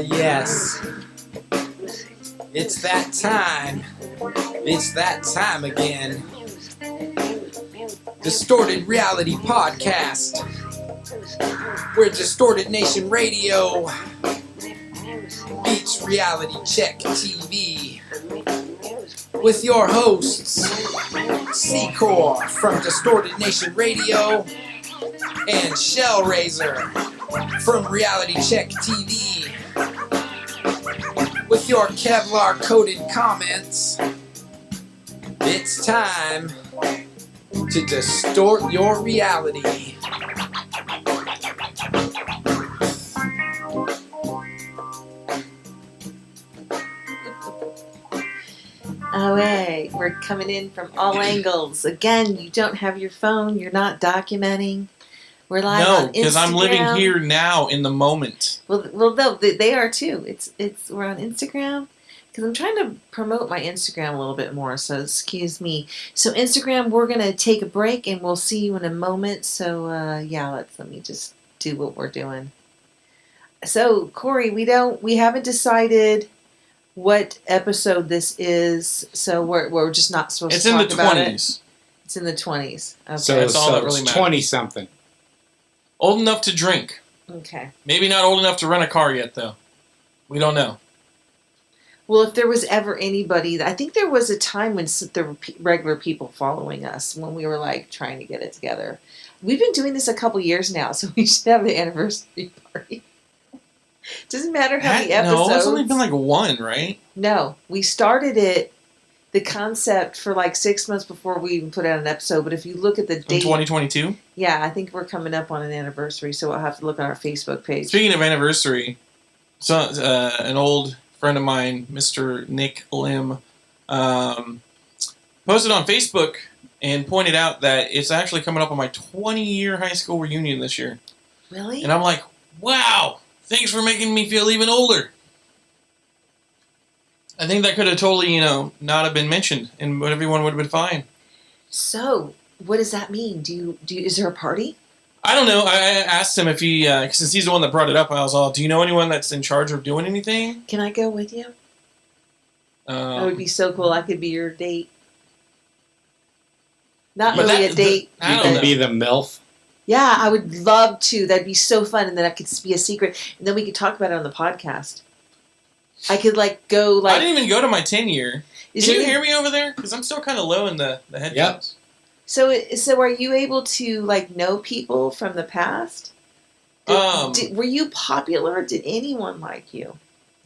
Yes. It's that time. It's that time again. Distorted Reality Podcast. We're Distorted Nation Radio beats Reality Check TV. With your hosts, C-Core from Distorted Nation Radio and Shellraiser from Reality Check TV. With your Kevlar-coated comments, it's time to distort your reality. Oh, hey, we're coming in from all angles. Again, you don't have your phone, you're not documenting. We're live on Instagram. No, because I'm living here now in the moment. Well, no, they are too. We're on Instagram because I'm trying to promote my Instagram a little bit more. So excuse me. So Instagram, we're gonna take a break and we'll see you in a moment. So let me just do what we're doing. So Corey, we haven't decided what episode this is. So we're just not supposed to talk about it. It's in the 20s. Okay. So that's all that really matters. 20-something. Old enough to drink. Okay. Maybe not old enough to rent a car yet, though. We don't know. Well, if there was ever anybody, I think there was a time when there were regular people following us when we were like trying to get it together. We've been doing this a couple years now, so we should have an anniversary party. Doesn't matter how many episodes. No, it's only been like one, right? No, we started the concept for like 6 months before we even put out an episode. But if you look at the date, in 2022. Yeah, I think we're coming up on an anniversary, so we'll have to look on our Facebook page. Speaking of anniversary, so an old friend of mine, Mr. Nick Lim, posted on Facebook and pointed out that it's actually coming up on my 20-year high school reunion this year. Really? And I'm like, wow, thanks for making me feel even older. I think that could have totally, not have been mentioned, and everyone would have been fine. So, what does that mean? Is there a party? I don't know. I asked him if he, since he's the one that brought it up, I was all, do you know anyone that's in charge of doing anything? Can I go with you? That would be so cool. I could be your date. Not really a date. You can be the MILF. Yeah, I would love to. That'd be so fun, and then I could be a secret, and then we could talk about it on the podcast. I could go. I didn't even go to my 10-year. Can you hear me over there? Because I'm still kind of low in the headphones. Yep. So are you able to know people from the past? Were you popular? Did anyone like you?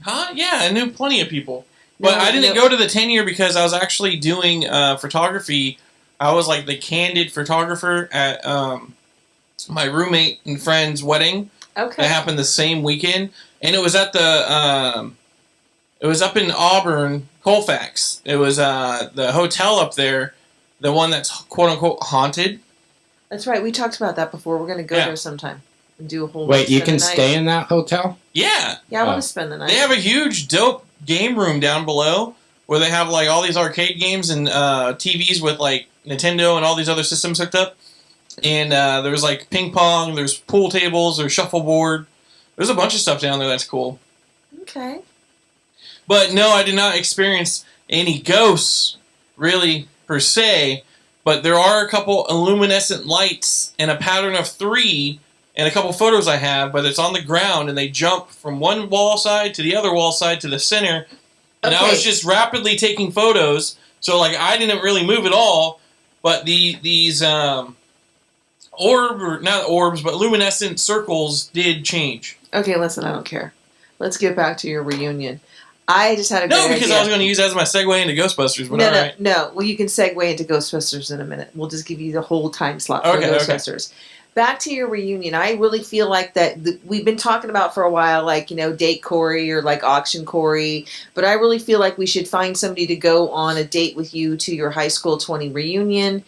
Huh? Yeah, I knew plenty of people. But I didn't go to the 10-year because I was actually doing photography. I was like the candid photographer at my roommate and friend's wedding. Okay. That happened the same weekend. And it was at the... it was up in Auburn, Colfax. It was the hotel up there, the one that's quote-unquote haunted. That's right. We talked about that before. We're going to go there sometime and do a whole... Wait, you can stay in that hotel? Yeah. Yeah, I want to spend the night. They have a huge, dope game room down below where they have all these arcade games and TVs with Nintendo and all these other systems hooked up. And there's ping pong, there's pool tables, there's shuffleboard. There's a bunch of stuff down there that's cool. Okay. But no, I did not experience any ghosts, really, per se. But there are a couple luminescent lights and a pattern of 3 and a couple photos I have, but it's on the ground and they jump from one wall side to the other wall side to the center. And I was just rapidly taking photos, so I didn't really move at all. But these not orbs, but luminescent circles did change. Okay, listen, I don't care. Let's get back to your reunion. I just had a great idea. No, because I was going to use that as my segue into Ghostbusters. But No. Well, you can segue into Ghostbusters in a minute. We'll just give you the whole time slot for Ghostbusters. Okay. Back to your reunion. I really feel like that we've been talking about for a while, date Corey or auction Corey. But I really feel like we should find somebody to go on a date with you to your high school 20 reunion.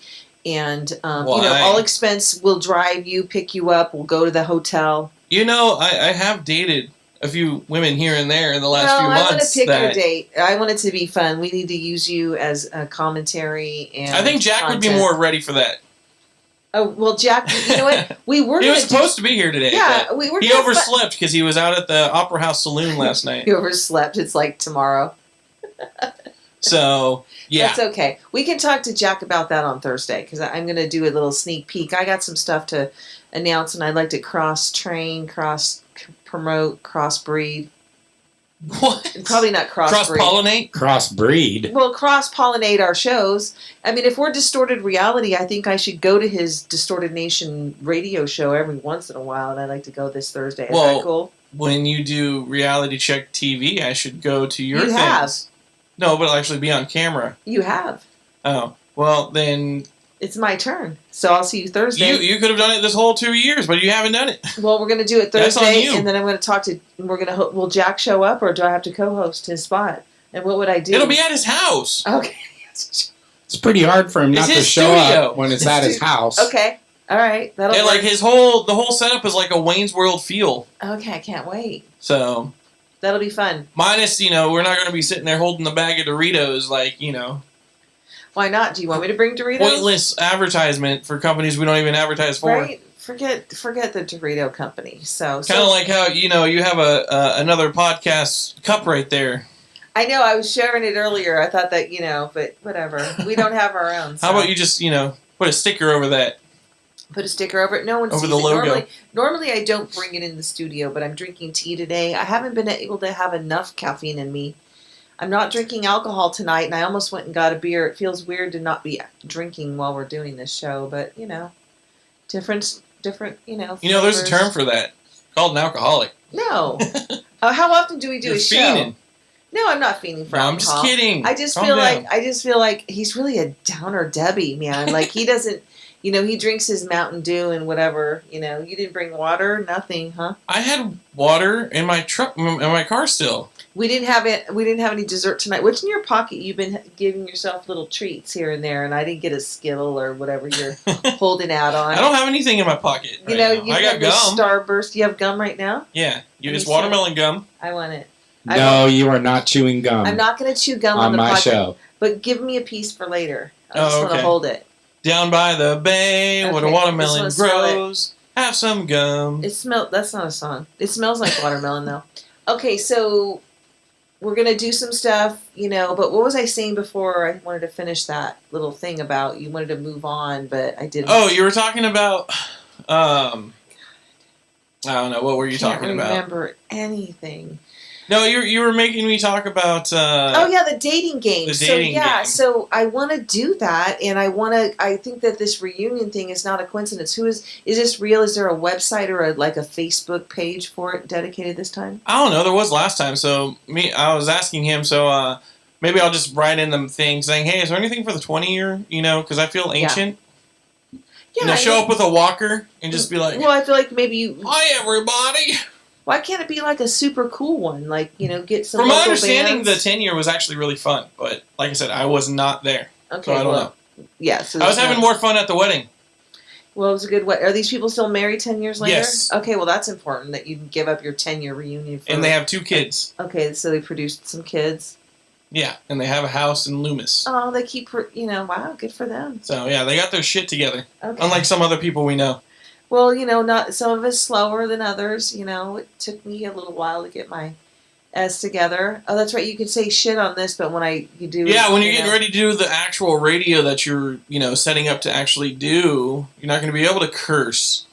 And, all expense, we'll drive you, pick you up, we'll go to the hotel. I have dated a few women here and there in the last few months. I want to pick your date. I want it to be fun. We need to use you as a commentary and I think Jack content. would be more ready for that. Oh well, Jack. You know what? We were. He was supposed to be here today. Yeah, we were. He overslept because he was out at the Opera House Saloon last night. He overslept. It's like tomorrow. So yeah, that's okay. We can talk to Jack about that on Thursday because I'm going to do a little sneak peek. I got some stuff to announce, and I'd like to cross train, cross promote, cross breed. What? Probably not cross pollinate. Cross breed. Well, cross pollinate our shows. I mean, if we're Distorted Reality, I think I should go to his Distorted Nation radio show every once in a while, and I'd like to go this Thursday. Is that cool? When you do Reality Check TV, I should go to your things. Have. No, but I'll actually be on camera. You have. Oh, well then. It's my turn, so I'll see you Thursday. You could have done it this whole 2 years, but you haven't done it. Well, we're going to do it That's on Thursday, you. and then I'm going to talk to. Will Jack show up, or do I have to co-host his spot? And what would I do? It'll be at his house. Okay. It's pretty hard for him not to show up when it's at his house. Okay. All right. That'll work. Like the whole setup is like a Wayne's World feel. Okay, I can't wait. So that'll be fun. Minus, we're not going to be sitting there holding the bag of Doritos, Why not? Do you want me to bring Doritos? Pointless advertisement for companies we don't even advertise for. Right. Forget the Dorito company. So kind of like how you have another podcast cup right there. I know. I was sharing it earlier. I thought that but whatever. We don't have our own. So. How about you just put a sticker over that? Put a sticker over it. No one sees the logo. Normally, I don't bring it in the studio, but I'm drinking tea today. I haven't been able to have enough caffeine in me. I'm not drinking alcohol tonight, and I almost went and got a beer. It feels weird to not be drinking while we're doing this show, but different. There's a term for that called an alcoholic. No. How often do we do a show? Fiending. No, I'm not fiending for alcohol. I'm just kidding. I just feel like he's really a downer Debbie, man. Like he doesn't. He drinks his Mountain Dew and whatever. You didn't bring water, nothing, huh? I had water in my truck, in my car still. We didn't have it. We didn't have any dessert tonight. What's in your pocket? You've been giving yourself little treats here and there, and I didn't get a Skittle or whatever you're holding out on. I don't have anything in my pocket. I got gum. Starburst. You have gum right now? Yeah, it's watermelon gum. I want it. No, you are not chewing gum. I'm not going to chew gum on the my podcast, show. But give me a piece for later. I just want to hold it. Down by the bay, where the watermelon grows. Have some gum. That's not a song. It smells like watermelon, though. Okay, so we're going to do some stuff, but what was I saying before? I wanted to finish that little thing about you wanted to move on, but I didn't. Oh, you were talking about, I don't know, what were you talking about? I can't remember anything. No, you were making me talk about. The dating game. Game. So I want to do that, and I think that this reunion thing is not a coincidence. Is this real? Is there a website or a Facebook page for it dedicated this time? I don't know. There was last time. So I was asking him. So maybe I'll just write in the thing saying, "Hey, is there anything for the 20-year?" Because I feel ancient. Yeah. Show up with a walker and just be like. Well, I feel like maybe you. Hi, everybody. Why can't it be like a super cool one? Like, get some. From my understanding, bands? the 10-year was actually really fun. But like I said, I was not there. Okay, so I don't know. Yeah. So I was having more fun at the wedding. Well, it was a good wedding. Are these people still married 10 years later? Yes. Okay, well, that's important that you give up your 10-year reunion. And they have 2 kids. Okay, so they produced some kids. Yeah, and they have a house in Loomis. Oh, they keep, wow, good for them. So, yeah, they got their shit together. Okay. Unlike some other people we know. Well, not some of us slower than others. It took me a little while to get my S together. Oh, that's right. You can say shit on this, but when you do... Yeah, when you're getting ready to do the actual radio that you're, setting up to actually do, you're not going to be able to curse.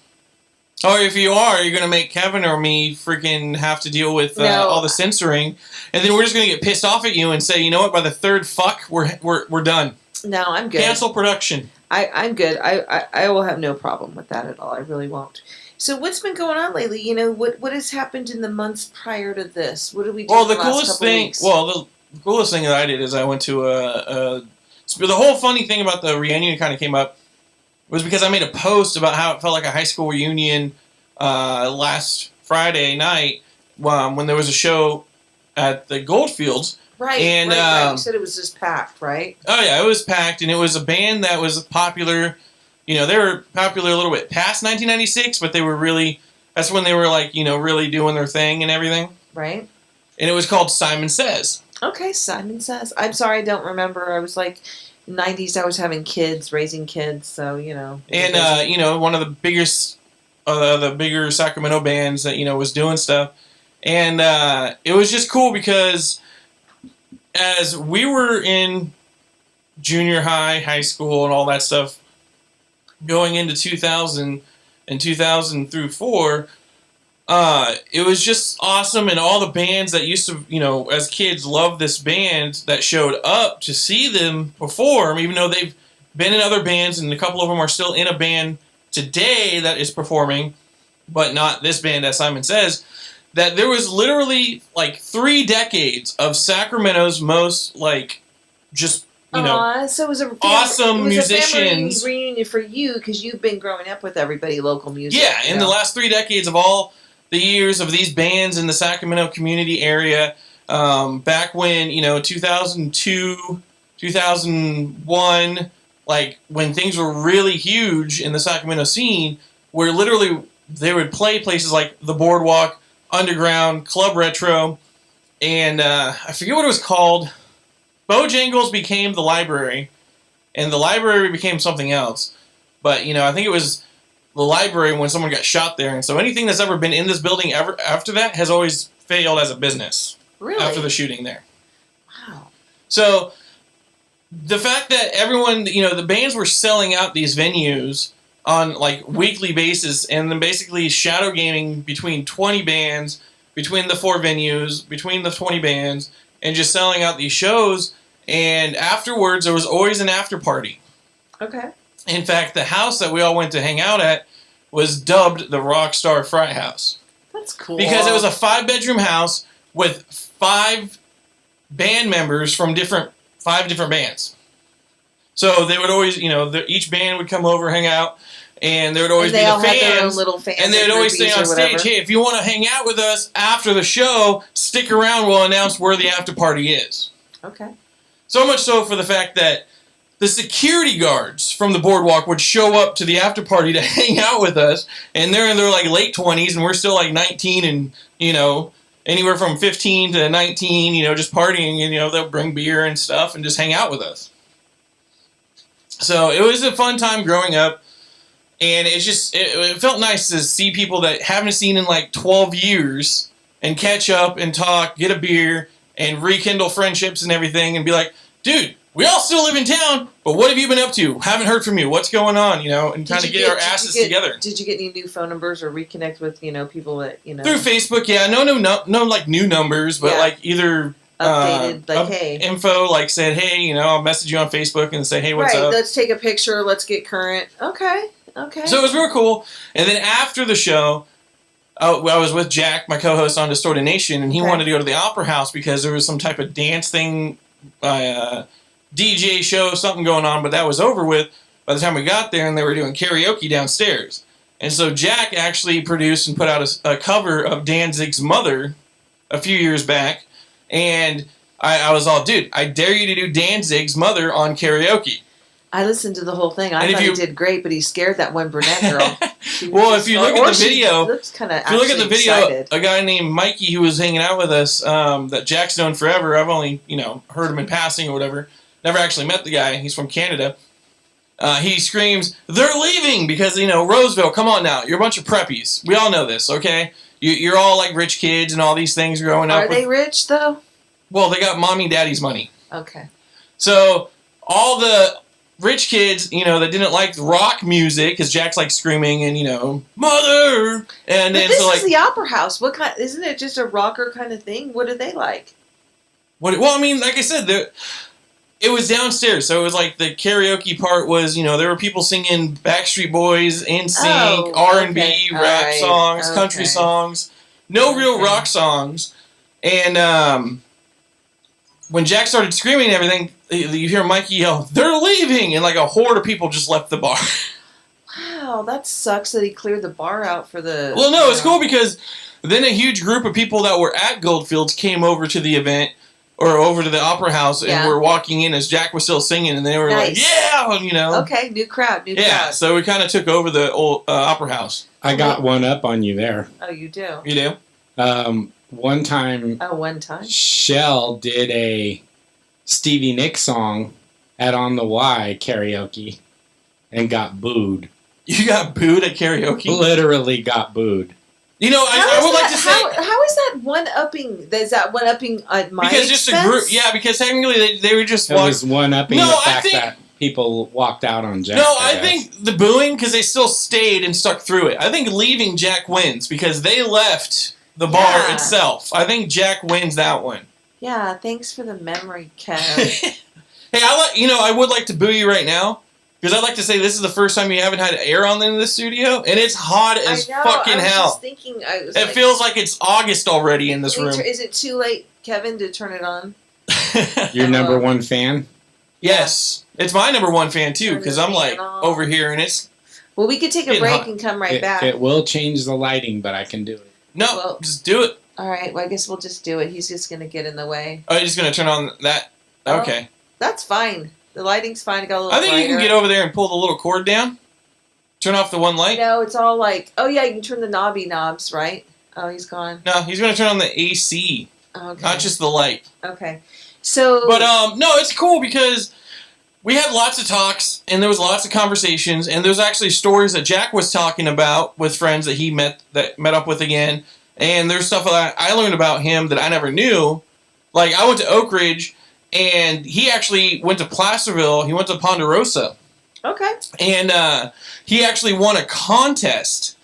Or if you are, you're going to make Kevin or me freaking have to deal with all the censoring. And then we're just going to get pissed off at you and say, you know what, by the 3rd fuck, we're done. No, I'm good. Cancel production. I'm good. I will have no problem with that at all. I really won't. So what's been going on lately? What has happened in the months prior to this? What did we do? Well, the coolest thing that I did is I went to the whole funny thing about the reunion kind of came up was because I made a post about how it felt like a high school reunion last Friday night when there was a show at the Goldfields. Right, and right. You said it was just packed, right? Oh yeah, it was packed, and it was a band that was popular. They were popular a little bit past 1996, but they were really. That's when they were really doing their thing and everything. Right. And it was called Simon Says. Okay, Simon Says. I'm sorry, I don't remember. I was like, 90s, I was having kids, raising kids, so, you know. And, you know, one of the bigger Sacramento bands that, you know, was doing stuff. And it was just cool because as we were in junior high school and all that stuff, going into 2000 and 2000 through 4, it was just awesome. And all the bands that used to, you know, as kids loved this band that showed up to see them perform, even though they've been in other bands and a couple of them are still in a band today that is performing, but not this band, as Simon says, that there was literally like 3 decades of Sacramento's most like just, you know, so it was awesome musicians. A family reunion for you because you've been growing up with everybody local music. Yeah, in the last 3 decades of all the years of these bands in the Sacramento community area, back when, you know, 2002, 2001, like when things were really huge in the Sacramento scene, where literally they would play places like the Boardwalk, Underground, Club Retro, and I forget what it was called. Bojangles became the library, and the library became something else. But, you know, I think it was the library when someone got shot there. And so anything that's ever been in this building ever after that has always failed as a business. Really? After the shooting there. Wow. So the fact that everyone, you know, the bands were selling out these venues on like weekly basis and then basically shadow gaming between 20 bands, between the 4 venues, between the 20 bands, and just selling out these shows. And afterwards, there was always an after party. Okay. In fact, the house that we all went to hang out at was dubbed the Rockstar Frat House. That's cool. Because it was a 5-bedroom house with 5 band members from 5 different bands. So they would always, you know, each band would come over, hang out, and there would always be the fans. Had their own little fans, and they would always say on stage, hey, if you want to hang out with us after the show, stick around, we'll announce where the after party is. Okay. So much so for the fact that the security guards from the Boardwalk would show up to the after party to hang out with us, and they're in their like late 20s, and we're still like 19 and, you know, anywhere from 15 to 19, you know, just partying, and, you know, they'll bring beer and stuff and just hang out with us. So it was a fun time growing up, and it's just, it felt nice to see people that haven't seen in like 12 years and catch up and talk, get a beer, and rekindle friendships and everything, and be like, dude, we all still live in town, but what have you been up to? Haven't heard from you. What's going on? You know, and kind of get our asses together. Did you get any new phone numbers or reconnect with, you know, people that, you know? Through Facebook, yeah. No, like new numbers, but like either updated, like, hey, info, like said, hey, you know, I'll message you on Facebook and say, hey, what's up? Let's take a picture. Let's get current. Okay. So it was real cool. And then after the show, I was with Jack, my co-host on Distorted Nation, and he wanted to go to the Opera House because there was some type of dance thing, DJ show, something going on, but that was over with by the time we got there, and they were doing karaoke downstairs. And so Jack actually produced and put out a cover of Danzig's Mother a few years back, and I was all, dude, I dare you to do Danzig's Mother on karaoke. I listened to the whole thing. I thought he did great, but he scared that one brunette girl. Well, if you look at the video, excited. A guy named Mikey who was hanging out with us, that Jack's known forever. I've only, you know, heard him in passing or whatever. Never actually met the guy. He's from Canada. He screams, "They're leaving!" Because, you know, Roseville, come on now. You're a bunch of preppies. We all know this, okay? You're all like rich kids and all these things growing up. Are they rich, though? Well, they got mommy and daddy's money. Okay. So all the rich kids, you know, that didn't like rock music, because Jack's like screaming and, you know, mother. And then this so like is the Opera House. What kind? Isn't it just a rocker kind of thing? What do they like? Well, I mean, like I said, it was downstairs, so it was like the karaoke part was, you know, there were people singing Backstreet Boys, NSYNC, R&B, rap songs, country songs, no real rock songs. And when Jack started screaming and everything, you hear Mikey yell, "They're leaving!" And like a horde of people just left the bar. Wow, that sucks that he cleared the bar out for the... Well, no, it's cool because then a huge group of people that were at Goldfields came over to the event, or over to the Opera House, and were walking in as Jack was still singing, and they were like, yeah, you know. Okay, new crowd. Yeah, so we kind of took over the old Opera House. I got one up on you there. Oh, you do? You do? One time, Shell did a Stevie Nicks song at On the Y karaoke and got booed. You got booed at karaoke? Literally got booed. You know, I would like to say... How is that one-upping? Is that one-upping at my because expense? Just a group... Yeah, because technically they were just... It was one-upping the fact that people walked out on Jack. No, I think the booing, because they still stayed and stuck through it. I think leaving Jack wins, because they left the bar itself. I think Jack wins that one. Yeah, thanks for the memory, Kev. Hey, I would like to boo you right now. Because I'd like to say this is the first time you haven't had air on in the studio, and it's hot as fucking hell. Just thinking, it feels like it's August already in this room. Is it too late, Kevin, to turn it on? Your number one fan? Yes. It's my number one fan, too, because I'm like over here, and it's... Well, we could take a break and come back. It will change the lighting, but I can do it. No, just do it. All right, well, I guess we'll just do it. He's just going to get in the way. Oh, you're just going to turn on that? Okay. That's fine. The lighting's fine. Got a little I think you can get over there and pull the little cord down. Turn off the one light. No, it's all like... Oh, yeah, you can turn the knobs, right? Oh, he's gone. No, he's going to turn on the AC. Okay. Not just the light. Okay. So... But, no, it's cool because we had lots of talks, and there was lots of conversations, and there's actually stories that Jack was talking about with friends that he met up with again, and there's stuff that I learned about him that I never knew. Like, I went to Oak Ridge... And he actually went to Placerville. He went to Ponderosa. Okay. And he actually won a contest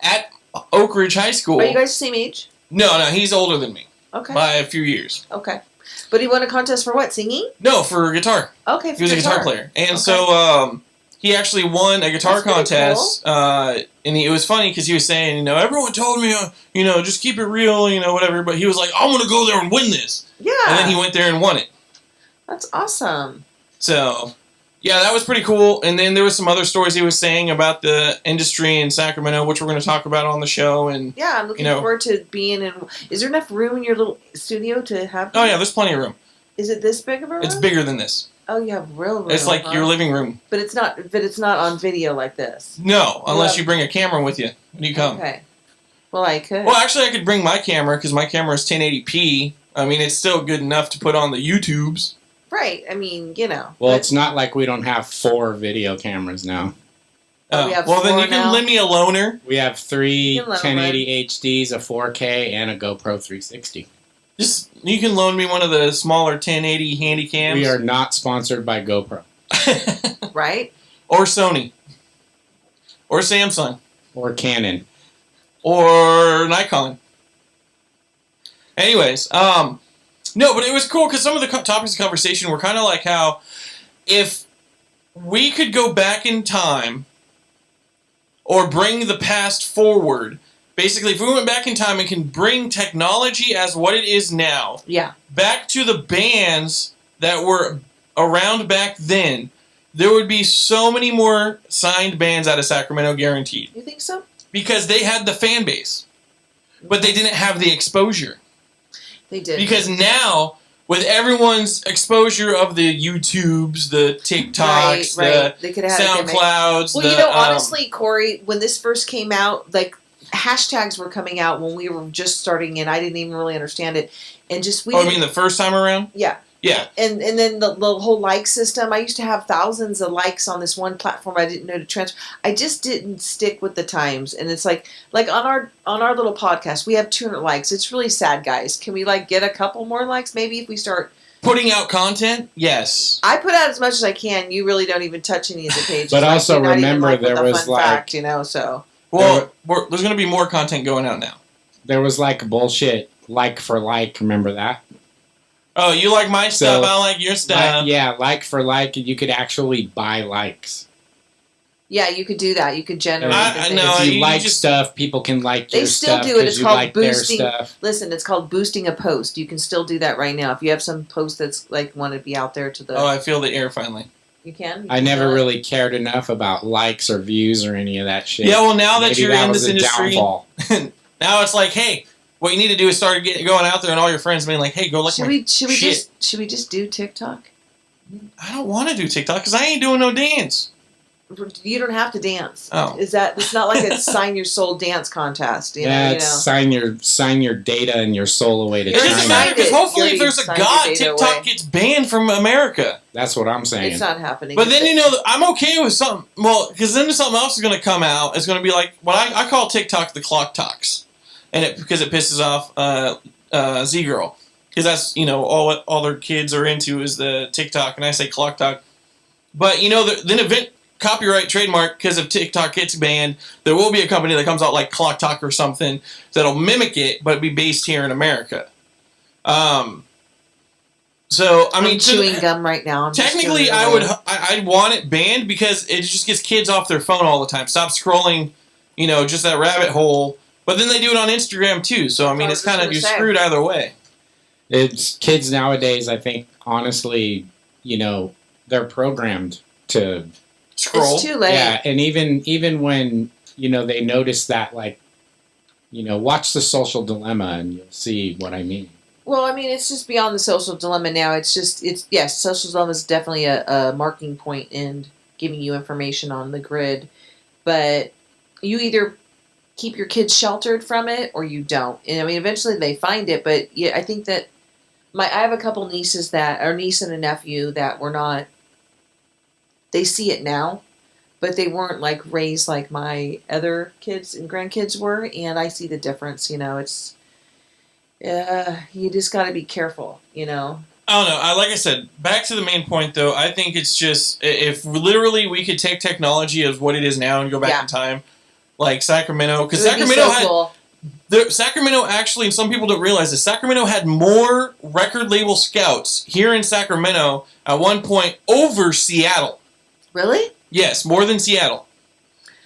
at Oak Ridge High School. Are you guys the same age? No, he's older than me. Okay. By a few years. Okay. But he won a contest for what? Singing? No, for guitar. Okay, for He was a guitar player. And so he actually won a guitar contest. Cool. And it was funny because he was saying, everyone told me, just keep it real, whatever. But he was like, I'm going to go there and win this. Yeah. And then he went there and won it. That's awesome. So, yeah, that was pretty cool. And then there was some other stories he was saying about the industry in Sacramento, which we're going to talk about on the show. And yeah, I'm looking forward to being in. Is there enough room in your little studio to have? Oh yeah, there's plenty of room. Is it this big of a room? It's bigger than this. Oh, you have real room. It's like your living room. But it's not. But it's not on video like this. No, unless you bring a camera with you when you come. Okay. Well, I could. Well, actually, I could bring my camera because my camera is 1080p. I mean, it's still good enough to put on the YouTubes. Right. I mean, Well, it's not like we don't have 4 video cameras now. We have well, then you now. can lend me a loaner. We have 3 1080 HDs, a 4K, and a GoPro 360. You can loan me one of the smaller 1080 handy cams. We are not sponsored by GoPro. Right? Or Sony. Or Samsung. Or Canon. Or Nikon. Anyways, no, but it was cool because some of the topics of conversation were kind of like how if we could go back in time or bring the past forward, basically if we went back in time and can bring technology as what it is now back to the bands that were around back then, there would be so many more signed bands out of Sacramento guaranteed. You think so? Because they had the fan base, but they didn't have the exposure. They did. Because now, with everyone's exposure of the YouTubes, the TikToks, the SoundClouds... Well, honestly, Corey, when this first came out, like, hashtags were coming out when we were just starting in. I didn't even really understand it. And just... you mean the first time around? Yeah. Yeah. And then the whole like system. I used to have thousands of likes on this one platform. I didn't know to transfer. I just didn't stick with the times. And it's like on our little podcast, we have 200 likes. It's really sad, guys. Can we get a couple more likes? Maybe if we start putting out content? Yes. I put out as much as I can. You really don't even touch any of the pages. But also remember there was fact, so. Well, there's going to be more content going out now. There was bullshit like for like. Remember that? Oh, you like my stuff, I like your stuff. Like for like, you could actually buy likes. Yeah, you could do that. You could generate. If you like stuff, people can like your stuff. They still do it. It's called boosting. Listen, it's called boosting a post. You can still do that right now. If you have some post that's want to be out there to the. Oh, I feel the air finally. You can? I never really cared enough about likes or views or any of that shit. Yeah, well, now that you're in this industry, now it's like, hey. What you need to do is start going out there and all your friends being like, "Hey, go look my shit." Should we just do TikTok? I don't want to do TikTok because I ain't doing no dance. You don't have to dance. Oh. It's not like a sign your soul dance contest. Sign your data and your soul away to It doesn't China. matter because hopefully if there's a God, TikTok gets banned from America. That's what I'm saying. It's not happening. But then I'm okay with something. Well, because then something else is going to come out. It's going to be like what I call TikTok the clock talks, and because it pisses off Z-Girl. Because that's, all their kids are into is the TikTok, and I say clock talk. But, then event copyright trademark, because if TikTok gets banned, there will be a company that comes out like Clock Talk or something that'll mimic it, but be based here in America. So, I'm chewing gum right now. Technically, I'd want it banned because it just gets kids off their phone all the time. Stop scrolling, just that rabbit hole. But then they do it on Instagram, too. So, it's kind of, you're screwed either way. It's kids nowadays, I think, honestly, they're programmed to scroll. It's too late. Yeah, and even when, they notice that, like, watch The Social Dilemma and you'll see what I mean. Well, it's just beyond the social dilemma now. Yes, social dilemma is definitely a marking point in giving you information on the grid. But you either keep your kids sheltered from it or you don't. And eventually they find it. But yeah, I think that I have a couple nieces niece and a nephew that were not, they see it now, but they weren't like raised like my other kids and grandkids were. And I see the difference, it's, you just got to be careful, I don't know. Like I said, back to the main point, though. I think it's just, if literally we could take technology as what it is now and go back in time, like Sacramento, because Sacramento actually, and some people don't realize this, Sacramento had more record label scouts here in Sacramento at one point over Seattle. Really? Yes, more than Seattle.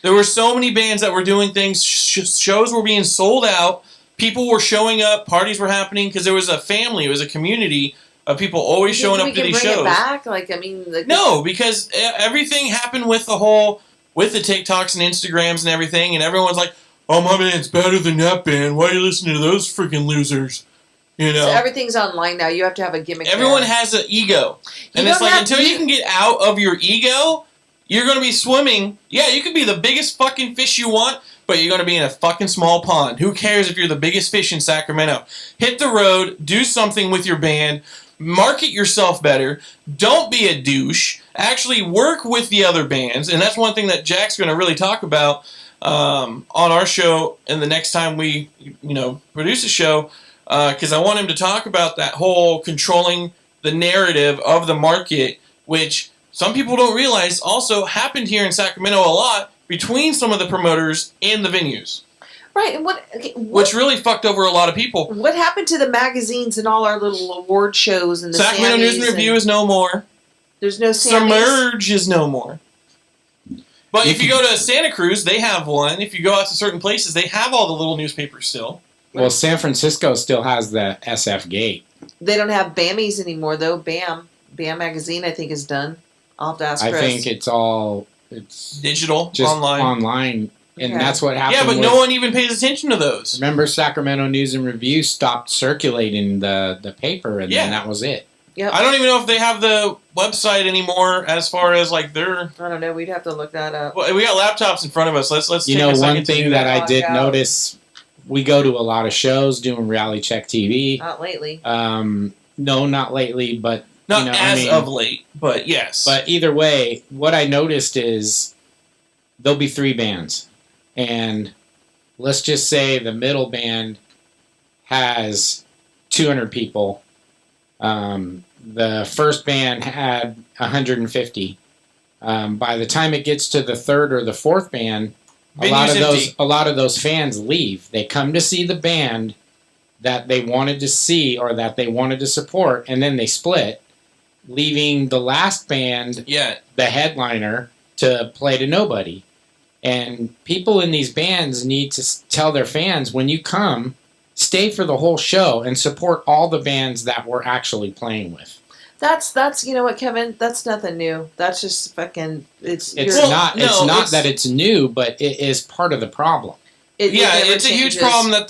There were so many bands that were doing things, shows were being sold out, people were showing up, parties were happening, because there was a family, it was a community of people always showing up to these shows. It back? No, because everything happened with the TikToks and Instagrams and everything, and everyone's like, oh, my band's better than that band. Why are you listening to those freaking losers? So everything's online now. You have to have a gimmick. Everyone has an ego. And it's like, until you can get out of your ego, you're going to be swimming. Yeah, you could be the biggest fucking fish you want, but you're going to be in a fucking small pond. Who cares if you're the biggest fish in Sacramento? Hit the road. Do something with your band. Market yourself better. Don't be a douche. Actually work with the other bands. And that's one thing that Jack's going to really talk about on our show, and the next time we, produce a show, because I want him to talk about that whole controlling the narrative of the market, which some people don't realize also happened here in Sacramento a lot between some of the promoters and the venues. Right, and which really fucked over a lot of people. What happened to the magazines and all our little award shows and the Sacramento News and Review is no more. There's no Sammys. Submerge is no more. But if you go to Santa Cruz, they have one. If you go out to certain places, they have all the little newspapers still. Well, San Francisco still has the SF Gate. They don't have BAMmies anymore, though. BAM magazine, I think, is done. I'll have to ask Chris. I think it's digital, just online. And that's what happened. Yeah, but no one even pays attention to those. Remember, Sacramento News and Review stopped circulating the paper, and then that was it. Yep. I don't even know if they have the website anymore as far as like their... I don't know. We'd have to look that up. Well, we got laptops in front of us. Let's take a second one thing that I did notice, we go to a lot of shows doing Reality Check TV. Not lately. No, not lately, but... Not of late, but yes. But either way, what I noticed is there'll be 3 bands. And let's just say the middle band has 200 people. The first band had 150. By the time it gets to the third or the fourth band, a lot of those fans leave. They come to see the band that they wanted to see or that they wanted to support, and then they split, leaving the last band, the headliner, to play to nobody. And people in these bands need to tell their fans, when you come, stay for the whole show and support all the bands that we're actually playing with. That's you know what, Kevin? That's nothing new. That's just fucking. It's not that it's new, but it is part of the problem. It's a huge problem that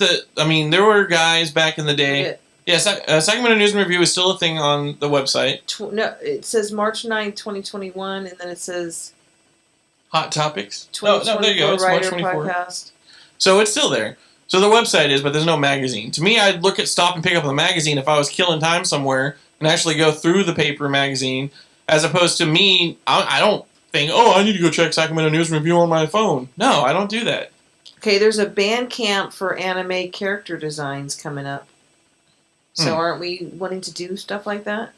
there were guys back in the day. Yes, Sacramento News and Review is still a thing on the website. No, it says March 9th, 2021, and then it says Hot Topics. No, there you go. It's March 24th. Podcast. So it's still there. So the website is, but there's no magazine. To me, I'd look at stop and pick up the magazine if I was killing time somewhere and actually go through the paper magazine, as opposed to me. I don't think, oh, I need to go check Sacramento News Review on my phone. No, I don't do that. Okay, there's a band camp for anime character designs coming up. So aren't we wanting to do stuff like that?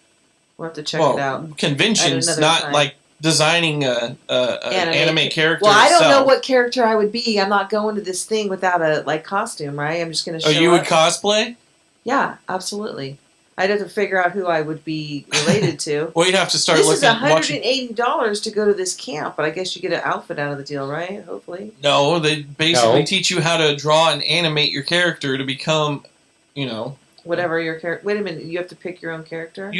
We'll have to check it out. Conventions, not time. Like designing an anime character. Well, I don't know what character I would be. I'm not going to this thing without a costume, right? I'm just going to show up. Oh, you would cosplay? Yeah, absolutely. I'd have to figure out who I would be related to. Well, you'd have to start looking. This is $180 to go to this camp, but I guess you get an outfit out of the deal, right? Hopefully. No, they basically teach you how to draw and animate your character to become, whatever your character. Wait a minute, you have to pick your own character?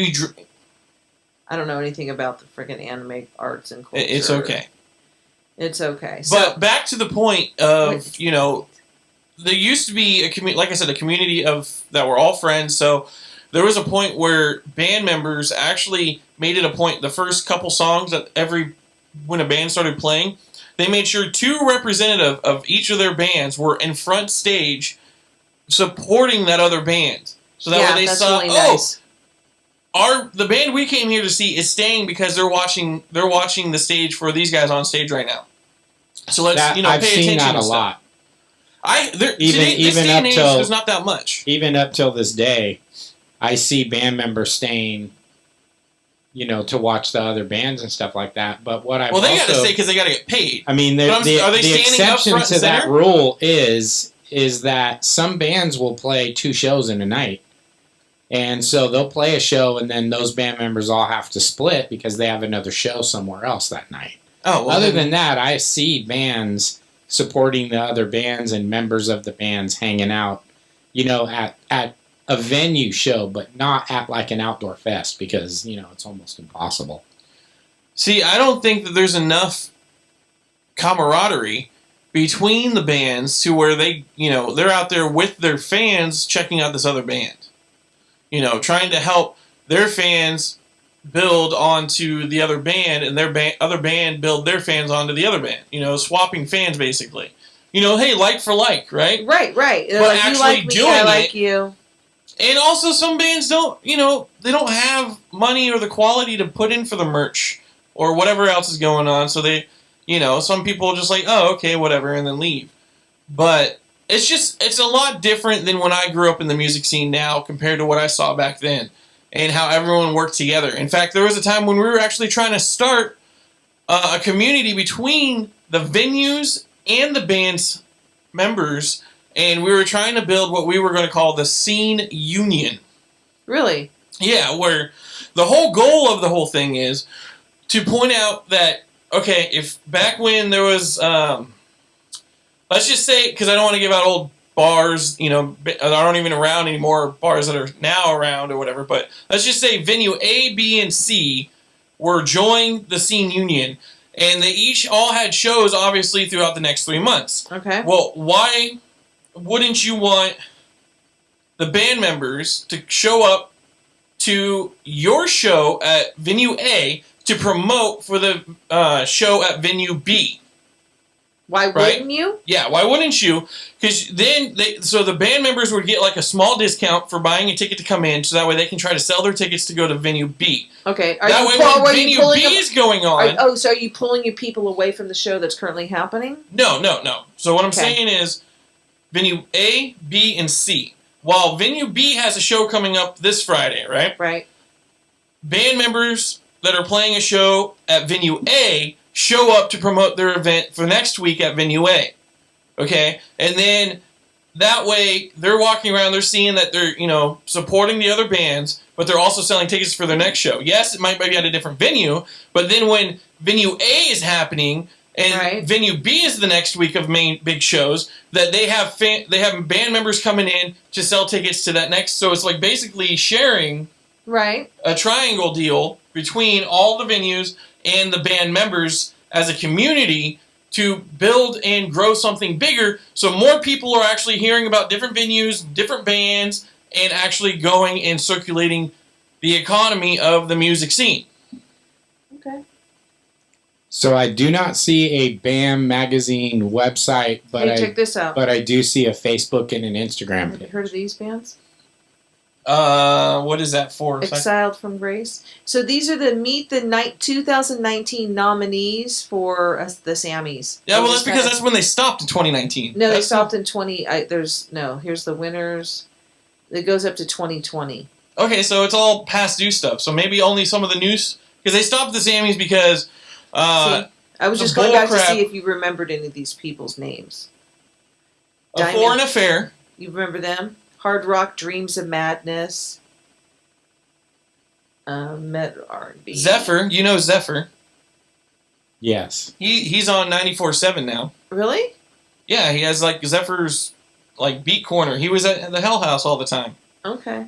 I don't know anything about the friggin' anime arts and culture. It's okay. It's okay. But back to the point of, there used to be like I said, a community of that were all friends. So there was a point where band members actually made it a point. The first couple songs when a band started playing, they made sure 2 representative of each of their bands were in front stage supporting that other band. So that way they saw, really nice. The band we came here to see is staying because they're watching the stage for these guys on stage right now. So let's I've pay seen attention that to a stuff. lot. Even up till there's not that much. Even up till this day, I see band members staying, to watch the other bands and stuff like that. But what I they got to stay because they got to get paid. I mean, are they the exception to that center? rule is that some bands will play 2 shows in a night. And so they'll play a show, and then those band members all have to split because they have another show somewhere else that night. Oh, well, Other than that, I see bands supporting the other bands and members of the bands hanging out, at a venue show, but not at like an outdoor fest because, it's almost impossible. See, I don't think that there's enough camaraderie between the bands to where they, they're out there with their fans checking out this other band. Trying to help their fans build onto the other band and their other band build their fans onto the other band. Swapping fans basically. Hey, like for like, right? Right. But like, actually you like me, doing I like you. And also some bands don't, they don't have money or the quality to put in for the merch or whatever else is going on. So they, some people are just like, oh, okay, whatever, and then leave. But it's a lot different than when I grew up in the music scene now compared to what I saw back then and how everyone worked together. In fact, there was a time when we were actually trying to start a community between the venues and the band's members, and we were trying to build what we were going to call the scene union. Really? Yeah, where the whole goal of the whole thing is to point out that, okay, if back when there was... let's just say, because I don't want to give out old bars, that aren't even around anymore, bars that are now around or whatever, but let's just say venue A, B, and C were joined the scene union, and they each all had shows, obviously, throughout the next 3 months. Okay. Well, why wouldn't you want the band members to show up to your show at venue A to promote for the show at venue B? Why wouldn't you? Yeah, why wouldn't you? Because then, so the band members would get like a small discount for buying a ticket to come in, so that way they can try to sell their tickets to go to venue B. Okay. That way, when venue B is going on... so are you pulling your people away from the show that's currently happening? No. So what I'm saying is, venue A, B, and C. While venue B has a show coming up this Friday, right? Right. Band members that are playing a show at venue A show up to promote their event for next week at venue A. Okay? And then that way they're walking around, they're seeing that they're, supporting the other bands, but they're also selling tickets for their next show. Yes, it might be at a different venue, but then when venue A is happening and venue B is the next week of main big shows, that they have band members coming in to sell tickets to that next. So it's like basically sharing a triangle deal between all the venues and the band members as a community to build and grow something bigger, so more people are actually hearing about different venues, different bands, and actually going and circulating the economy of the music scene. Okay. So I do not see a BAM magazine website, but Hey, check this out. but I do see a Facebook and an Instagram Have you page. heard of these bands? What is that for? Exiled from Grace. So these are the Meet the Night 2019 nominees for the Sammys. Yeah, well, that's because that's when they stopped in 2019. No, they stopped in 20. Here's the winners. It goes up to 2020. Okay, so it's all past due stuff. So maybe only some of the news, because they stopped the Sammys because. See, I was just going back to see if you remembered any of these people's names. A Foreign Affair. You remember them? Hard Rock, Dreams of Madness. Met R&B. Zephyr, you know Zephyr. Yes. He's on 94.7 now. Really? Yeah, he has like Zephyr's like beat corner. He was at the Hell House all the time. Okay.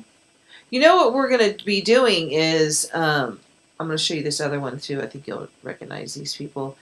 You know what we're going to be doing is I'm going to show you this other one too. I think you'll recognize these people.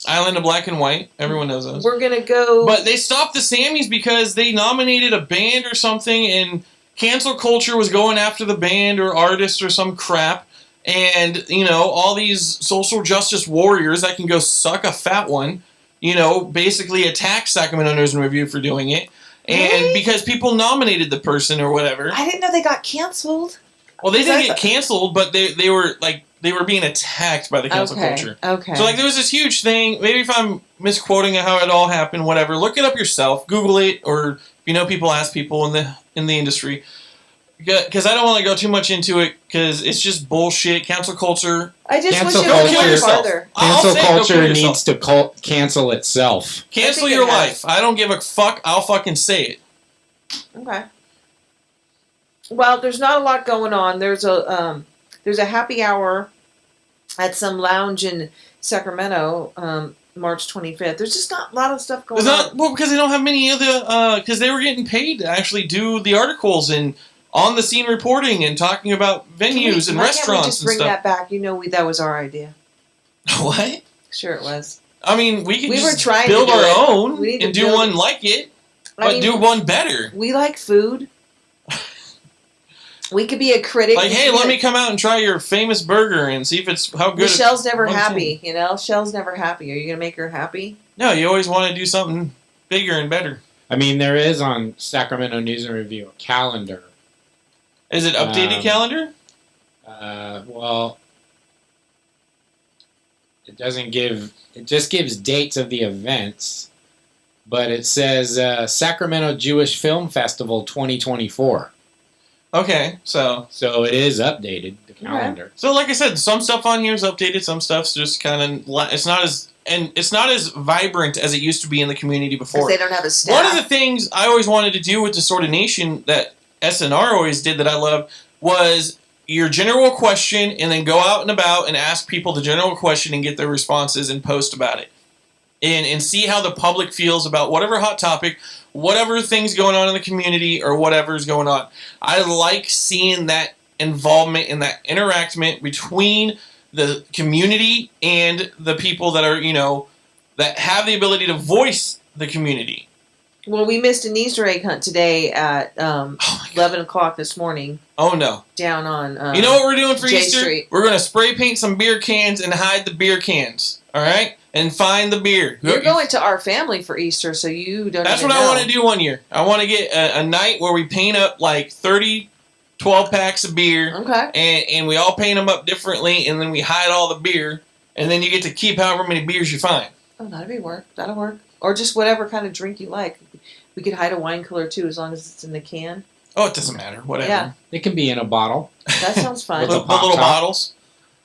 Island of Black and White. Everyone knows those. We're going to go... But they stopped the Sammys because they nominated a band or something, and cancel culture was going after the band or artist or some crap. And, you know, all these social justice warriors that can go suck a fat one, you know, basically attack Sacramento News and Review for doing it. And Really? because people nominated the person or whatever. I didn't know they got canceled. Well, they didn't get canceled, but they were like they were being attacked by the cancel culture. Okay. So like there was this huge thing. Maybe if I'm misquoting how it all happened, whatever. Look it up yourself. Google it, or if you know people, ask people in the industry. Because I don't want to go too much into it, because it's just bullshit. Cancel culture. I just Cancel wish it would culture. go farther. Cancel culture yourself. needs to cancel itself. Cancel I think your it has. life. I don't give a fuck. I'll fucking say it. Okay. Well, there's not a lot going on. There's a happy hour at some lounge in Sacramento, March 25th. There's just not a lot of stuff going on. Well, because they don't have many of the because they were getting paid to actually do the articles and on the scene reporting and talking about venues and Why restaurants can't we just bring and stuff. that back? You know, that was our idea. What? Sure, it was. I mean, we could We were just trying to build do our it. own We need to and do build- one like it, I but mean, do one better. We like food. We could be a critic. Like, hey, let me come out and try your famous burger and see if it's how good. Michelle's never what it's happy. You know, Shell's never happy. Are you gonna make her happy? No, you always want to do something bigger and better. I mean, there is on Sacramento News and Review a calendar. Is it updated calendar? Well, it doesn't give. It just gives dates of the events, but it says Sacramento Jewish Film Festival 2024. Okay, so it is updated, the calendar. So like I said, some stuff on here is updated, some stuff's just kind of it's not as vibrant as it used to be in the community Because before. they don't have a staff. One of the things I always wanted to do with Disordination that SNR always did that I love was your general question and then go out and about and ask people the general question and get their responses and post about it. And see how the public feels about whatever hot topic, whatever thing's going on in the community or whatever's going on. I like seeing that involvement and that interaction between the community and the people that are, you know, that have the ability to voice the community. Well, we missed an Easter egg hunt today at 11 o'clock this morning Oh no. down on You know what we're doing for J Easter? Street. We're going to spray paint some beer cans and hide the beer cans. All right? And find the beer. You're going to our family for Easter, so you don't That's even what I know. want to do one year. I want to get a night where we paint up like 30 12-packs of beer. Okay. And we all paint them up differently, and then we hide all the beer, and then you get to keep however many beers you find. Oh, that'll work. That'll work. Or just whatever kind of drink you like. We could hide a wine cooler too, as long as it's in the can. Oh, it doesn't matter. Whatever. Yeah. It can be in a bottle. That sounds fun. With The a pop little top. bottles.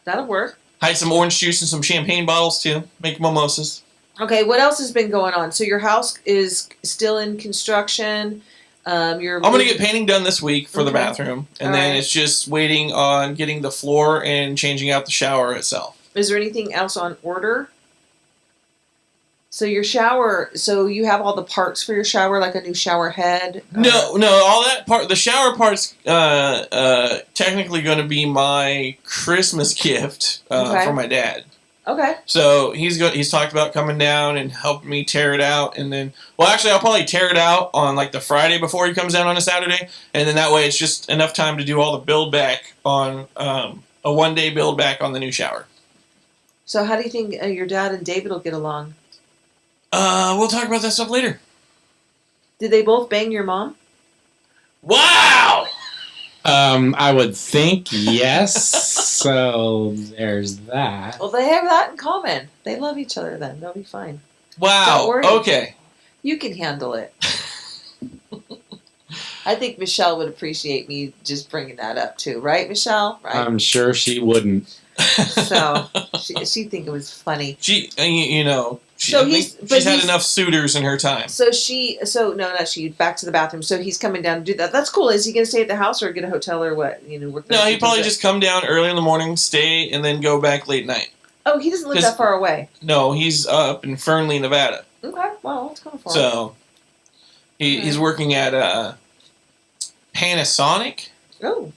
That'll work. Hide some orange juice and some champagne bottles, too. Make mimosas. Okay, what else has been going on? So your house is still in construction. I'm going to get painting done this week for the Okay. bathroom, and All then right. it's just waiting on getting the floor and changing out the shower itself. Is there anything else on order? So your shower, so you have all the parts for your shower, like a new shower head? No, all that part, the shower part's technically going to be my Christmas gift Okay. for my dad. Okay. So he's talked about coming down and helping me tear it out, and then, well, actually, I'll probably tear it out on like the Friday before he comes down on a Saturday, and then that way it's just enough time to do all the build back on a 1-day build back on the new shower. So how do you think your dad and David will get along? We'll talk about that stuff later. Did they both bang your mom? Wow! I would think yes. So there's that. Well, they have that in common. They love each other then. They'll be fine. Wow. Don't worry. Okay. You can handle it. I think Michelle would appreciate me just bringing that up too, right, Michelle? Right. I'm sure she wouldn't. So she'd think it was funny. She's But had enough suitors in her time. Not she. Back to the bathroom. So he's coming down to do that. That's cool. Is he going to stay at the house or get a hotel or what? Work there? No, he'd probably just come down early in the morning, stay, and then go back late night. Oh, he doesn't live that far away. No, he's up in Fernley, Nevada. Okay, well, that's kind of far. So he's working at Panasonic. Oh,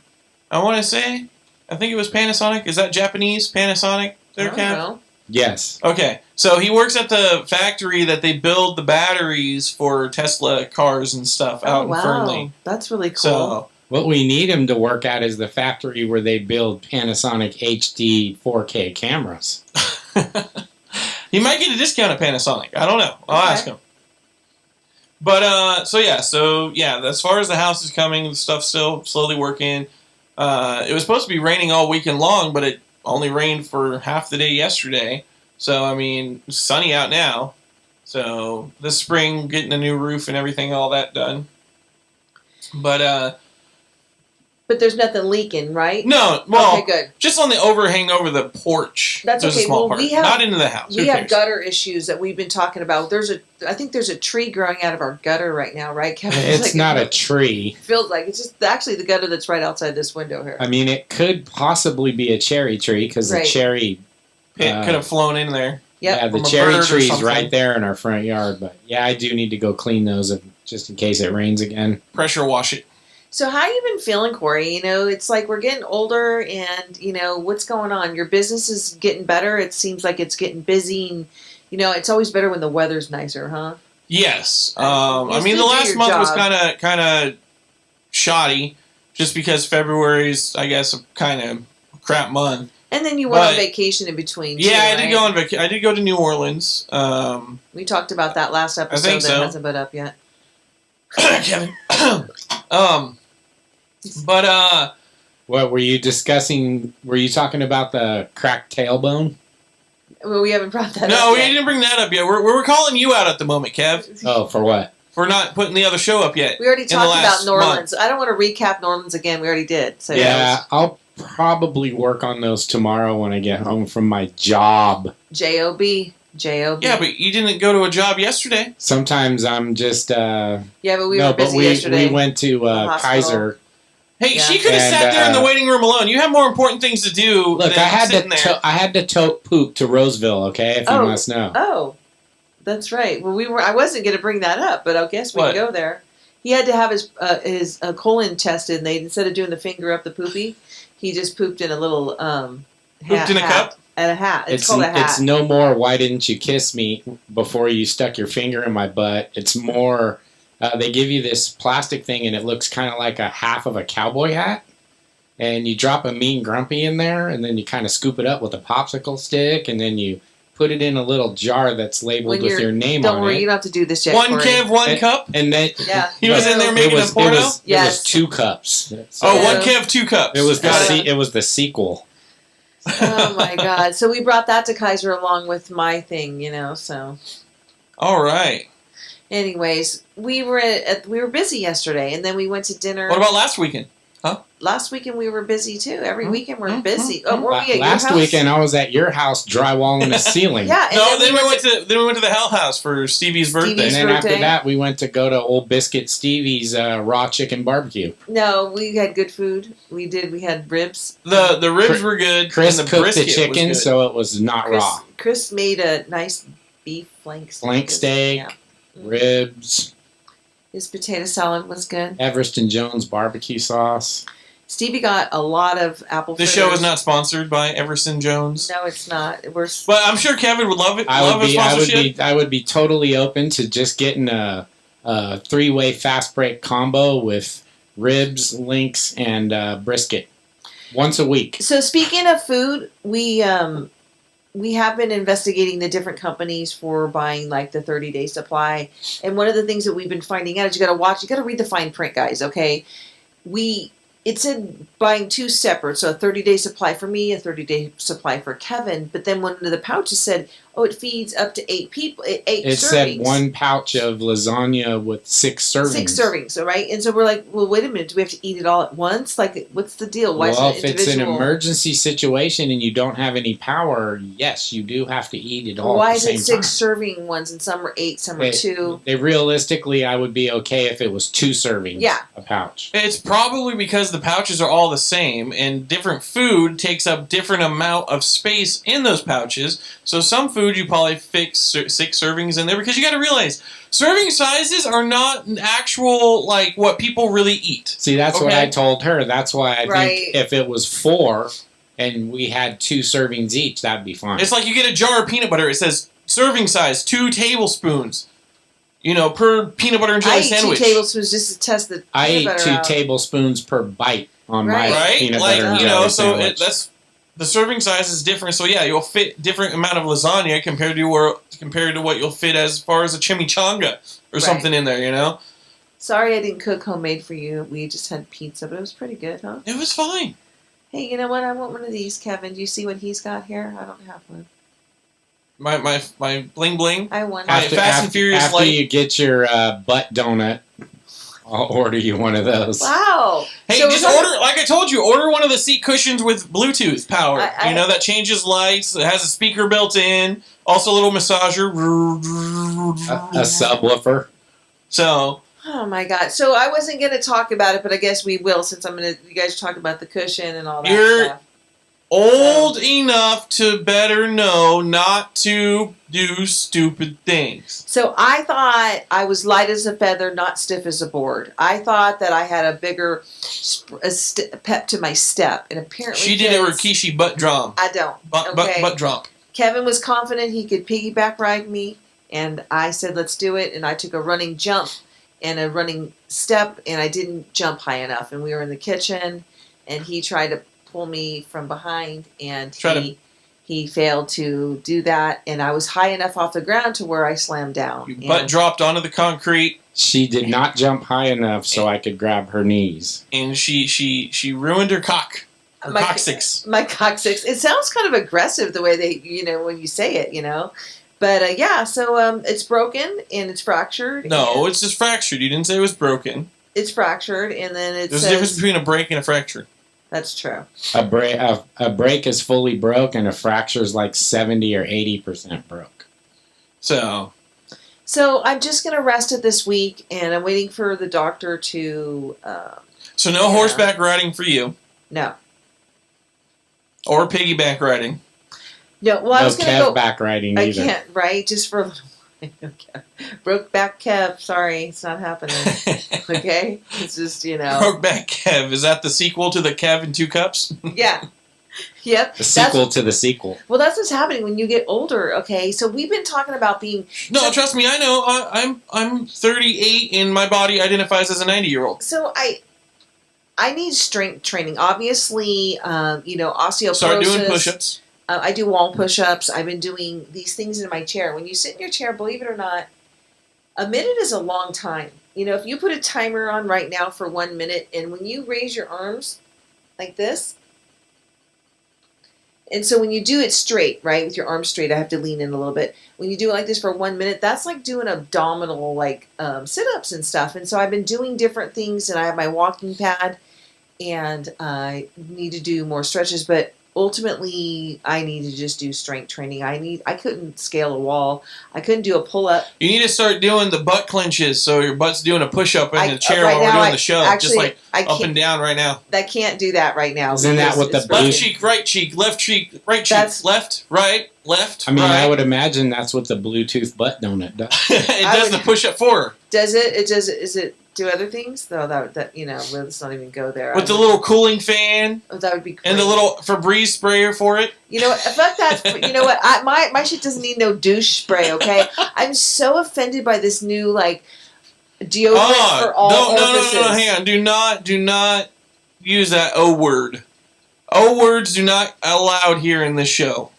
I want to say. I think it was Panasonic. Is that Japanese? Panasonic? I don't know. Yes. Okay, so he works at the factory that they build the batteries for Tesla cars and stuff out in Fernley. That's really cool. So What we need him to work at is the factory where they build Panasonic HD 4K cameras. he might get a discount at Panasonic. I don't know. I'll ask him. But as far as the house is coming, the stuff's still slowly working. It was supposed to be raining all weekend long, but it only rained for half the day yesterday. So, I mean, it's sunny out now. So, this spring, getting a new roof and everything, all that done. But there's nothing leaking, right? No, well, okay, good. Just on the overhang over the porch. That's there's okay. a small Well, part. Not into the house. We have gutter issues that we've been talking about. I think there's a tree growing out of our gutter right now, right, Kevin? It's not a tree. Feels like it's just actually the gutter that's right outside this window here. I mean, it could possibly be a cherry tree because the cherry it could have flown in there. Yep. Yeah, the cherry tree's right there in our front yard. But yeah, I do need to go clean those just in case it rains again. Pressure wash it. So how you been feeling, Corey? It's like we're getting older and, what's going on? Your business is getting better. It seems like it's getting busy. And, it's always better when the weather's nicer, huh? Yes. I mean, the last month was kind of shoddy just because February's, I guess, a kind of crap month. And then you went on vacation in between, too, I right? did go on vacation. I did go to New Orleans. We talked about that last episode. I think so. That hasn't been up yet. Kevin. What were you discussing? Were you talking about the cracked tailbone? Well, we haven't brought that up. No, we didn't bring that up yet. We're calling you out at the moment, Kev. Oh, for what? For not putting the other show up yet. We already talked about New Orleans. Month. I don't want to recap New Orleans again. We already did. So yeah, I'll probably work on those tomorrow when I get home from my job. J-O-B. Yeah, but you didn't go to a job yesterday. Sometimes I'm just... yeah, but we were busy yesterday. We went to Kaiser. Hey, she could have sat there in the waiting room alone. You have more important things to do. Look, than I had to tote poop to Roseville. Okay, if you must know. Oh, that's right. Well, I wasn't going to bring that up, but I guess we can go there. He had to have his colon tested, and instead of doing the finger up the poopy, he just pooped in a little pooped in a cup. And a hat. It's called a hat. It's no more. Why didn't you kiss me before you stuck your finger in my butt? It's more. They give you this plastic thing, and it looks kind of like a half of a cowboy hat. And you drop a Mean Grumpy in there, and then you kind of scoop it up with a popsicle stick, and then you put it in a little jar that's labeled with your name on it. Don't worry, you don't have to do this yet. One Kev, one cup. And then he was in there making a porno. It was 2 cups. So, one Kev, 2 cups. It was the sequel. Oh my God! So we brought that to Kaiser along with my thing, So. All right. Anyways, we were busy yesterday, and then we went to dinner. What about last weekend? Huh? Last weekend we were busy too. Every weekend we're busy. Oh, were we at your house? Last weekend I was at your house drywalling the ceiling. Yeah. No, then we went to the Hell House for Stevie's birthday. And then after that we went to go to Old Biscuit Stevie's raw chicken barbecue. No, we had good food. We did. We had ribs. The ribs were good. Chris and the cooked the chicken, so it was not raw. Chris made a nice beef flank steak. Yeah. Ribs. His potato salad was good. Everest & Jones barbecue sauce. Stevie got a lot of apple fritters. This show is not sponsored by Everest & Jones. No, it's not. But I'm sure Kevin would love it. I would be totally open to just getting a 3-way fast break combo with ribs, links, and brisket once a week. So speaking of food, we we have been investigating the different companies for buying like the 30-day supply. And one of the things that we've been finding out is you got to read the fine print, guys, okay? It said buying 2 separate, so a 30-day supply for me, a 30-day supply for Kevin. But then one of the pouches said, "Oh, it feeds up to 8 people, 8 It servings." said 1 pouch of lasagna with 6 servings. 6 servings, all right? And so we're like, well, wait a minute, do we have to eat it all at once? Like, what's the deal? Why Well, is if it it's an individual? emergency situation and you don't have any power, yes, you do have to eat it all Why at the is same it 6 time. serving ones and some are 8, some are 2? They realistically, I would be okay if it was 2 servings. Yeah. A pouch. It's probably because the pouches are all the same, and different food takes up different amount of space in those pouches. So some food you probably fix 6 servings in there, because you got to realize serving sizes are not an actual like what people really eat. See, that's what I told her. That's why I think if it was 4 and we had 2 servings each, that'd be fine. It's like you get a jar of peanut butter. It says serving size 2 tablespoons. Per peanut butter and jelly sandwich. I ate 2 tablespoons just to test the I peanut ate butter 2 out. tablespoons per bite on my peanut like, butter and jelly so sandwich. that's the serving size is different. So yeah, you'll fit different amount of lasagna compared to what you'll fit as far as a chimichanga or something in there. Sorry, I didn't cook homemade for you. We just had pizza, but it was pretty good, huh? It was fine. Hey, you know what? I want one of these, Kevin. Do you see what he's got here? I don't have one. My bling bling. I want Fast and Furious after light. you get your butt donut, I'll order you one of those. Wow. Hey, So just we're order, like I told you, order one of the seat cushions with Bluetooth power. I- That changes lights. It has a speaker built in. Also a little massager. A subwoofer. So, Oh my God! So I wasn't going to talk about it, but I guess we will, since you guys talk about the cushion and all that You're stuff. old enough to better know not to do stupid things. So I thought I was light as a feather, not stiff as a board. I thought that I had a bigger pep to my step, and apparently She did a Rikishi butt drum. I don't. Butt drum. Kevin was confident he could piggyback ride me, and I said, let's do it. And I took a running jump and a running step, and I didn't jump high enough. And we were in the kitchen, and he tried to pull me from behind, and he failed to do that. And I was high enough off the ground to where I slammed down. Your butt dropped onto the concrete. She did not jump high enough so I could grab her knees. And she ruined her cock. Her coccyx. My coccyx. It sounds kind of aggressive the way they, when you say it, But yeah, so it's broken and it's fractured. No, it's just fractured. You didn't say it was broken. It's fractured, and then There's a difference between a break and a fracture. That's true. A break is fully broke, and a fracture is like 70 or 80% broke. So I'm just gonna rest it this week, and I'm waiting for the doctor to. So no horseback riding for you. No. Or piggyback riding. No. Well, I was gonna go back riding either. I can't. Right, just for a little. Okay. Broke back Kev. Sorry, it's not happening. Okay, it's just Brokeback Kev, is that the sequel to the Kev in 2 Cups? Yeah. Yep. The sequel to the sequel. Well, that's what's happening when you get older. Okay, so we've been talking about being. No, trust me, I know. I'm 38 and my body identifies as a 90-year-old. So I need strength training. Obviously, osteoporosis. Start doing push-ups. I do wall push-ups. I've been doing these things in my chair. When you sit in your chair, believe it or not, a minute is a long time. If you put a timer on right now for 1 minute, and when you raise your arms like this, and so when you do it straight, right, with your arms straight, I have to lean in a little bit. When you do it like this for 1 minute, that's like doing abdominal, sit-ups and stuff. And so I've been doing different things, and I have my walking pad, and I need to do more stretches, but ultimately, I need to just do strength training. I couldn't scale a wall. I couldn't do a pull-up. You need to start doing the butt clenches so your butt's doing a push-up in the chair while we're doing the show. Actually, just up and down right now. I can't do that right now. Isn't that what the left cheek, right cheek, left cheek, right cheek, left, right, left, I mean, right. I would imagine that's what the Bluetooth butt donut does. It does the push-up for her. Does it? It does. Is it do other things? Though let's not even go there. With the little cooling fan. Oh, that would be great. And the little Febreze sprayer for it. You know what? Fuck that. You know what? My shit doesn't need no douche spray, okay? I'm so offended by this new, deodorant for all orifices. No, hang on. Do not use that O word. O words do not allowed here in this show.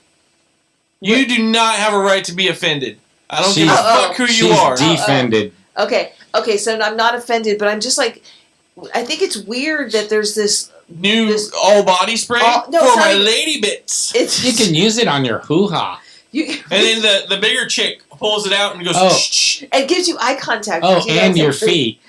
You do not have a right to be offended. I don't give a She's- fuck who you are. She's defended. Okay, so I'm not offended, but I'm just like, I think it's weird that there's this. New all body spray no, for it's not my even- lady bits. It's You can use it on your hoo-ha. And then the bigger chick pulls it out and goes, Oh. shh. It gives you eye contact. Oh, with you and guys. your feet.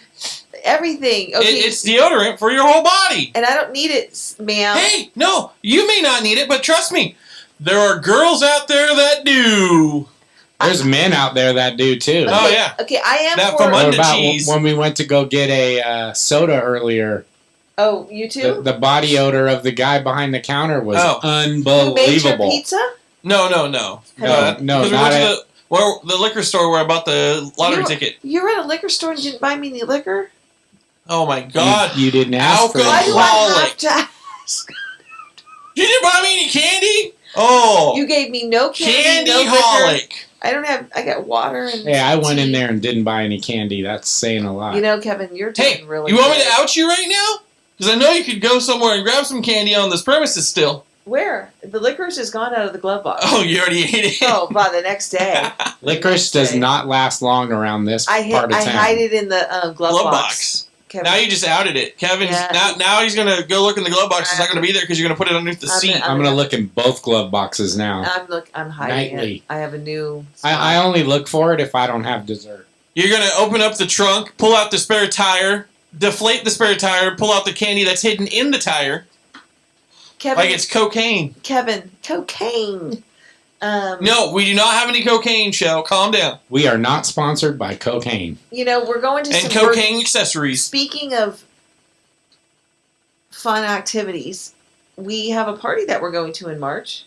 Everything. Okay. It's deodorant for your whole body. and I don't need it, ma'am. Hey, no, you may not need it, but trust me, there are girls out there that do. There's men out there that do too. Okay, Oh, yeah. Okay, I am That for. from What under about cheese. when we went to go get a soda earlier? Oh, you too? The body odor of the guy behind the counter was Oh. Who made your unbelievable. pizza? No. No, Because no, we not went to the liquor store where I bought the lottery You- ticket. You were at a liquor store and didn't buy me any liquor? Oh my god. You didn't ask for Why it. do I have to? You didn't buy me any candy? Oh. You gave me no candy, no liquor. Candy-holic. I don't have. I got water and. Hey, I went in tea. there and didn't buy any candy. That's saying a lot. You know, Kevin, you're doing Hey, really. you want me good. to out you right now? Because I know you could go somewhere and grab some candy on this premises still. Where the licorice is gone out of the glove box. Oh, you already ate it. Oh, by the next day, Licorice does not last long around this part of town. hide it in the glove, Glove box. box. Kevin. Now you just outed it. Kevin's Yeah. now he's gonna go look in the glove box. It's not gonna be there because you're gonna put it underneath the seat. I'm gonna look in both glove boxes now. I'm hiding Nightly. it. I have a new. I only look for it if I don't have dessert. You're gonna open up the trunk, pull out the spare tire, deflate the spare tire, pull out the candy that's hidden in the tire, Kevin. like it's cocaine. Kevin, cocaine. No, we do not have any cocaine, Shell. Calm down. We are not sponsored by cocaine. You know, we're going to And some cocaine accessories. Speaking of fun activities, we have a party that we're going to in March.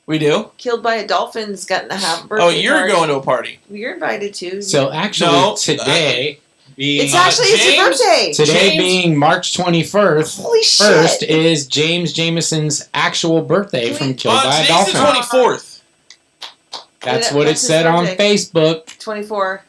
We do. Killed by a Dolphin's gotten to have a birthday Oh, you're party. going to a party. You're invited to. So actually, No, today being it's actually it's your James- birthday. today James- being March 21st. Holy shit! First is James Jameson's actual birthday from Killed by a Today's the Dolphin. 24th. That's Yeah, what it that's his said on birthday. Facebook. 24.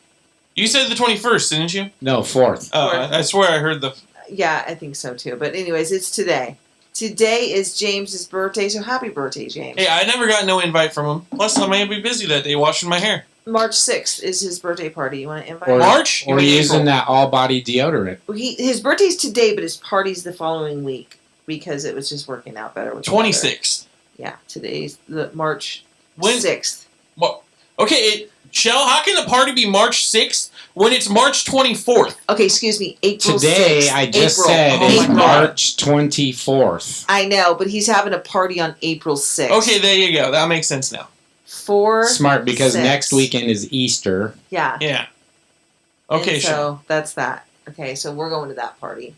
You said the 21st, didn't you? No, 4th. Oh, Fourth. I swear I heard the. Yeah, I think so too. But anyways, it's today. Today is James's birthday, so happy birthday, James. Hey, I never got no invite from him. Plus, I may be busy that day washing my hair. March 6th is his birthday party. You want to invite Or- him? March? You Or mean using April? that all body deodorant. His birthday's today, but his party's the following week because it was just working out better with the weather. 26th. Yeah, today's the March When? 6th. Okay, Shell, how can the party be March 6th when it's March 24th? Okay, excuse me, April Today, 6th. I just April. said Oh is my God. March 24th. I know, but he's having a party on April 6th. Okay, there you go. That makes sense now. 4. Smart, because 6. next weekend is Easter. Yeah. Yeah. Okay, And Shell. so that's that. Okay, so we're going to that party.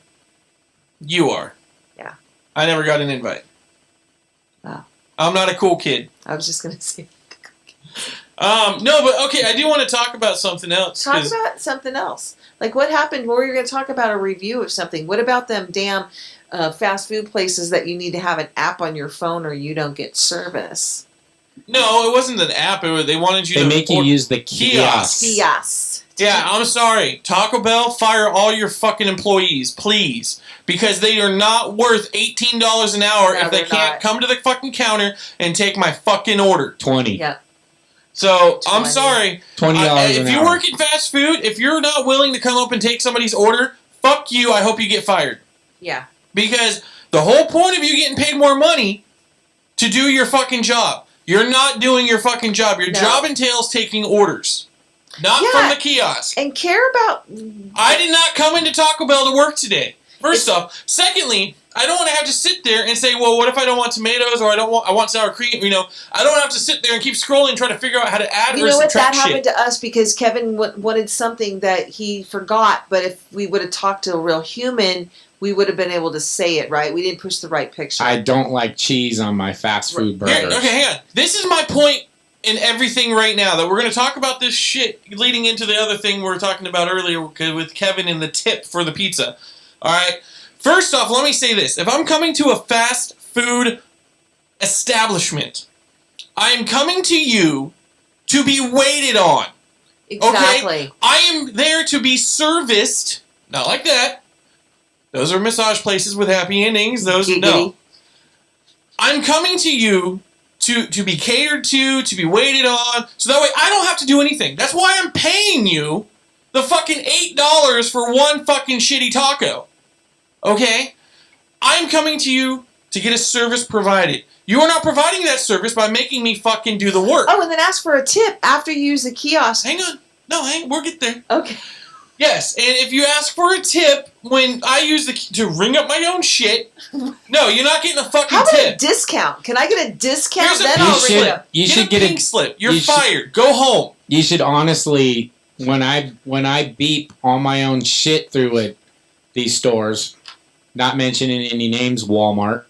You are. Yeah. I never got an invite. Oh. I'm not a cool kid. I was just gonna say. No, but okay, I do want to talk about something else. Talk 'cause- about something else. Like what happened? Where you're going to talk about a review of something? What about them damn fast food places that you need to have an app on your phone or you don't get service? No, it wasn't an app. They wanted you They to make you order- use the kiosk. Kiosks. Yeah, I'm sorry. Taco Bell, fire all your fucking employees, please. Because they are not worth $18 an hour No, if they they're can't not. come to the fucking counter and take my fucking order. 20. Yeah. So, I'm 20. sorry. $20 an If you hour. work in fast food, if you're not willing to come up and take somebody's order, fuck you. I hope you get fired. Yeah. Because the whole point of you getting paid more money to do your fucking job. You're not doing your fucking job. Your No. job entails taking orders. Not Yeah. from the kiosk. And care about. I did not come into Taco Bell to work today. First off. Secondly, I don't want to have to sit there and say, well, what if I don't want tomatoes or I want sour cream? You know, I don't have to sit there and keep scrolling and try to figure out how to add You or know what? That subtract happened shit. to us because Kevin wanted something that he forgot. But if we would have talked to a real human, we would have been able to say it right. We didn't push the right picture. I don't like cheese on my fast food Here, burgers. okay, hang on. This is my point in everything right now, that we're going to talk about this shit leading into the other thing we were talking about earlier with Kevin and the tip for the pizza. All right? First off, let me say this. If I'm coming to a fast food establishment, I am coming to you to be waited on. exactly. I am there to be serviced. Not like that. Those are massage places with happy endings. Those, no. Giggity. I'm coming to you to be catered to be waited on, so that way I don't have to do anything. That's why I'm paying you the fucking $8 for one fucking shitty taco. Okay? I'm coming to you to get a service provided. You are not providing that service by making me fucking do the work. Oh, and then ask for a tip after you use the kiosk. Hang on. No, we'll get there. Okay. Yes, and if you ask for a tip when I use to ring up my own shit, no, you're not getting a fucking How about tip. a discount? Can I get a discount? Here's a Then pink I'll ring slip. up. You Get should a get pink a slip. You're you should- fired. Go home. You should honestly, when I beep all my own shit through it, these stores, not mentioning any names, Walmart.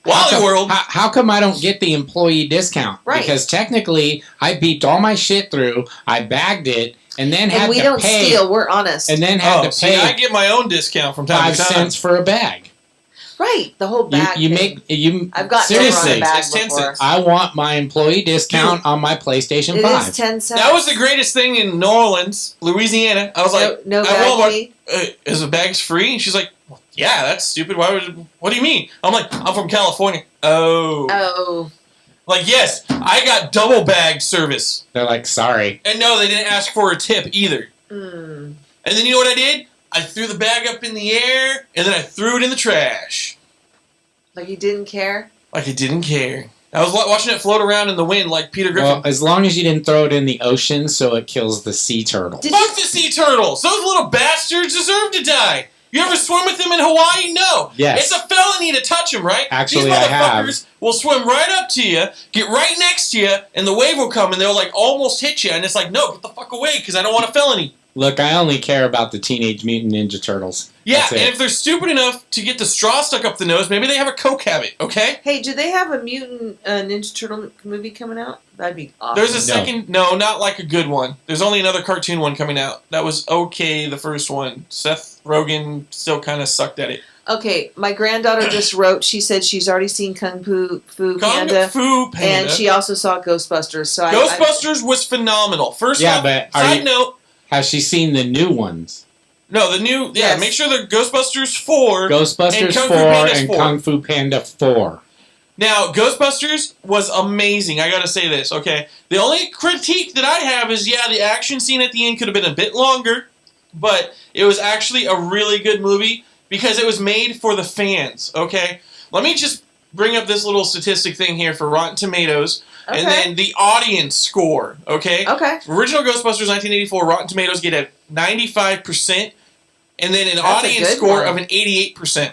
Wally World. How come I don't get the employee discount? Right. Because technically, I beeped all my shit through, I bagged it, and then had And we to don't pay. steal. We're honest. And then had to See, pay I get my own discount from time 5 to time. cents for a bag. right. The whole bag. You thing. make I've got seriously. a bag It's 10 before. cents. I want my employee discount on my PlayStation It 5. is 10 cents. That was the greatest thing in New Orleans, Louisiana. I was like, no at bag Walmart, fee? is the bags free? And she's like, well, yeah, that's stupid. What do you mean? I'm like, I'm from California. Oh. Oh. Like, yes, I got double bagged service. They're like, sorry. And no, they didn't ask for a tip either. Mm. And then you know what I did? I threw the bag up in the air, and then I threw it in the trash. Like you didn't care? Like I didn't care. I was watching it float around in the wind like Peter Griffin. Well, as long as you didn't throw it in the ocean so it kills the sea turtle. Fuck the sea turtles! Those little bastards deserve to die! You ever swim with them in Hawaii? No. Yes. It's a felony to touch them, right? Actually, These I have. motherfuckers will swim right up to you, get right next to you, and the wave will come and they'll like almost hit you, and it's like, no, get the fuck away because I don't want a felony. Look, I only care about the Teenage Mutant Ninja Turtles. Yeah, That's and it. if they're stupid enough to get the straw stuck up the nose, maybe they have a coke habit, okay? Hey, do they have a mutant Ninja Turtle movie coming out? That'd be awesome. There's a second, no, not like a good one. There's only another cartoon one coming out. That was okay, the first one. Seth Rogen still kind of sucked at it. Okay, my granddaughter just wrote. She said she's already seen Kung Fu Panda, Kung Fu Panda. and she also saw Ghostbusters. So Ghostbusters was phenomenal. First Yeah, off, but side note, has she seen the new ones? no, the new, Yes. make sure they're Ghostbusters 4. Ghostbusters And Kung 4 Fu Panda's and 4. Kung Fu Panda 4. Now, Ghostbusters was amazing. I gotta say this, okay? The only critique that I have is, yeah, the action scene at the end could have been a bit longer, but it was actually a really good movie because it was made for the fans, okay? Let me just bring up this little statistic thing here for Rotten Tomatoes, and Okay. then the audience score, okay? Okay. Original Ghostbusters 1984, Rotten Tomatoes get a 95%, and then an That's a audience good score one. of an 88%.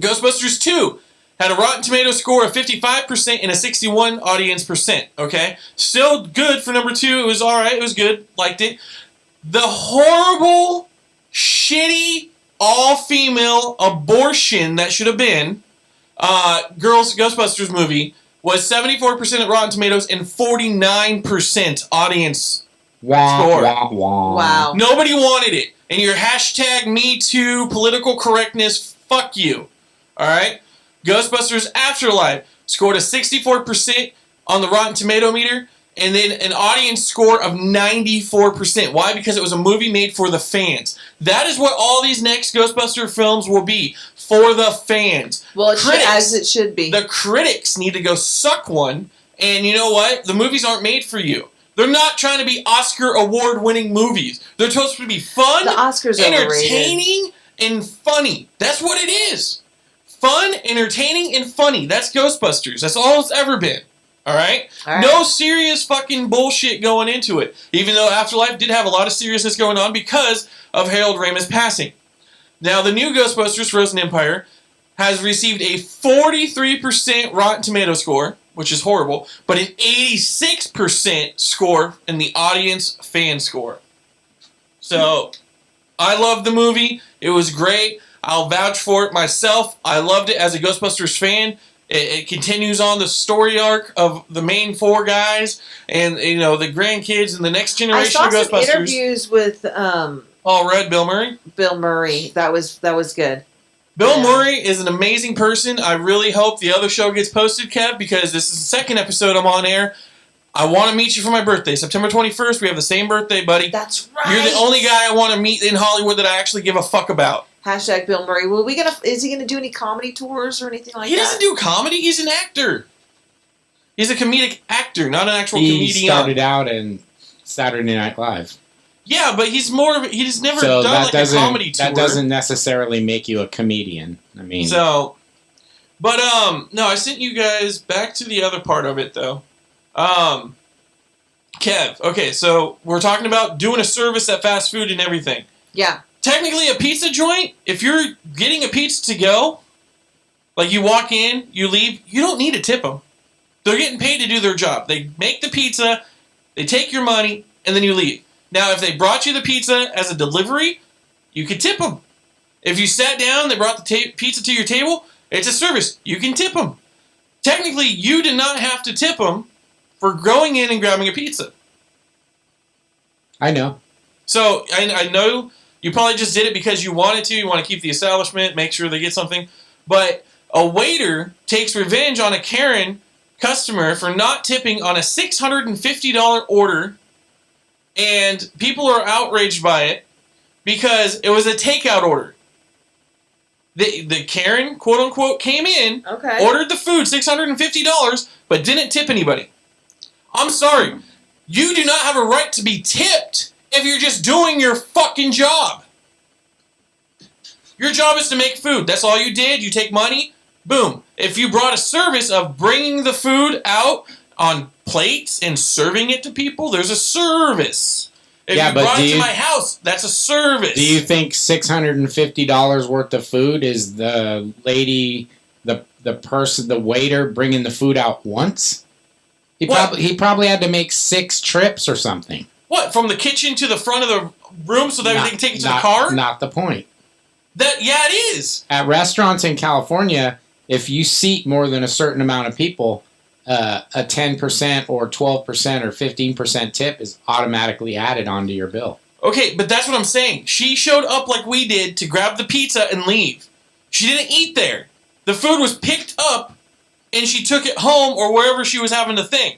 Ghostbusters 2 had a Rotten Tomatoes score of 55% and a 61 audience percent, okay? Still good for number 2. It was alright, it was good, liked it. The horrible, shitty, all-female abortion that should have been Ghostbusters movie was 74% at Rotten Tomatoes and 49% audience Wah, score. wah, wah. Wow. Nobody wanted it. And your hashtag Me Too political correctness, fuck you. Alright? Ghostbusters Afterlife scored a 64% on the Rotten Tomato meter and then an audience score of 94%. Why? Because it was a movie made for the fans. That is what all these next Ghostbuster films will be. For the fans. Well, Critics. as it should be. The critics need to go suck one. And you know what? The movies aren't made for you. They're not trying to be Oscar award-winning movies. They're supposed to be fun, The Oscars are entertaining, and funny. That's what it is. Fun, entertaining, and funny. That's Ghostbusters. That's all it's ever been. Alright? All right. No serious fucking bullshit going into it. Even though Afterlife did have a lot of seriousness going on because of Harold Ramis passing. Now, the new Ghostbusters Frozen Empire has received a 43% Rotten Tomato score, which is horrible, but an 86% score in the audience fan score. So, I loved the movie. It was great. I'll vouch for it myself. I loved it as a Ghostbusters fan. It continues on the story arc of the main 4 guys and, you know, the grandkids and the next I generation saw of some Ghostbusters. interviews with All Red, Bill Murray. Bill Murray. That was good. Bill Yeah. Murray is an amazing person. I really hope the other show gets posted, Kev, because this is the second episode I'm on air. I want to meet you for my birthday. September 21st, we have the same birthday, buddy. That's right. You're the only guy I want to meet in Hollywood that I actually give a fuck about. Hashtag Bill Murray. Is he gonna do any comedy tours or anything like He that? doesn't do comedy. He's an actor. He's a comedic actor, not an actual He comedian. started out in Saturday Night Live. Yeah, but he's never So done like a comedy tour. that doesn't necessarily make you a comedian. I mean, So, but no, I sent you guys back to the other part of it though. Kev, okay, so we're talking about doing a service at fast food and everything. Yeah. Technically, a pizza joint, if you're getting a pizza to go, like you walk in, you leave, you don't need to tip them. They're getting paid to do their job. They make the pizza, they take your money, and then you leave. Now, if they brought you the pizza as a delivery, you could tip them. If you sat down, they brought the pizza to your table, it's a service. You can tip them. Technically, you did not have to tip them for going in and grabbing a pizza. I know. So, I know you probably just did it because you wanted to. You want to keep the establishment, make sure they get something. But a waiter takes revenge on a Karen customer for not tipping on a $650 order, and people are outraged by it because it was a takeout order. The Karen, quote unquote, came in, ordered the food, $650, but didn't tip anybody. I'm sorry. You do not have a right to be tipped if you're just doing your fucking job. Your job is to make food. That's all you did. You take money. Boom. If you brought a service of bringing the food out on plates and serving it to people, there's a service. If you brought it to my house, that's a service. Do you think $650 worth of food is the lady, the person, the waiter bringing the food out once? He probably had to make 6 trips or something. What, from the kitchen to the front of the room so that they can take it to the car? Not the point. Yeah, it is. At restaurants in California, if you seat more than a certain amount of people, a 10% or 12% or 15% tip is automatically added onto your bill. Okay, but that's what I'm saying. She showed up like we did to grab the pizza and leave. She didn't eat there. The food was picked up and she took it home or wherever she was having the thing.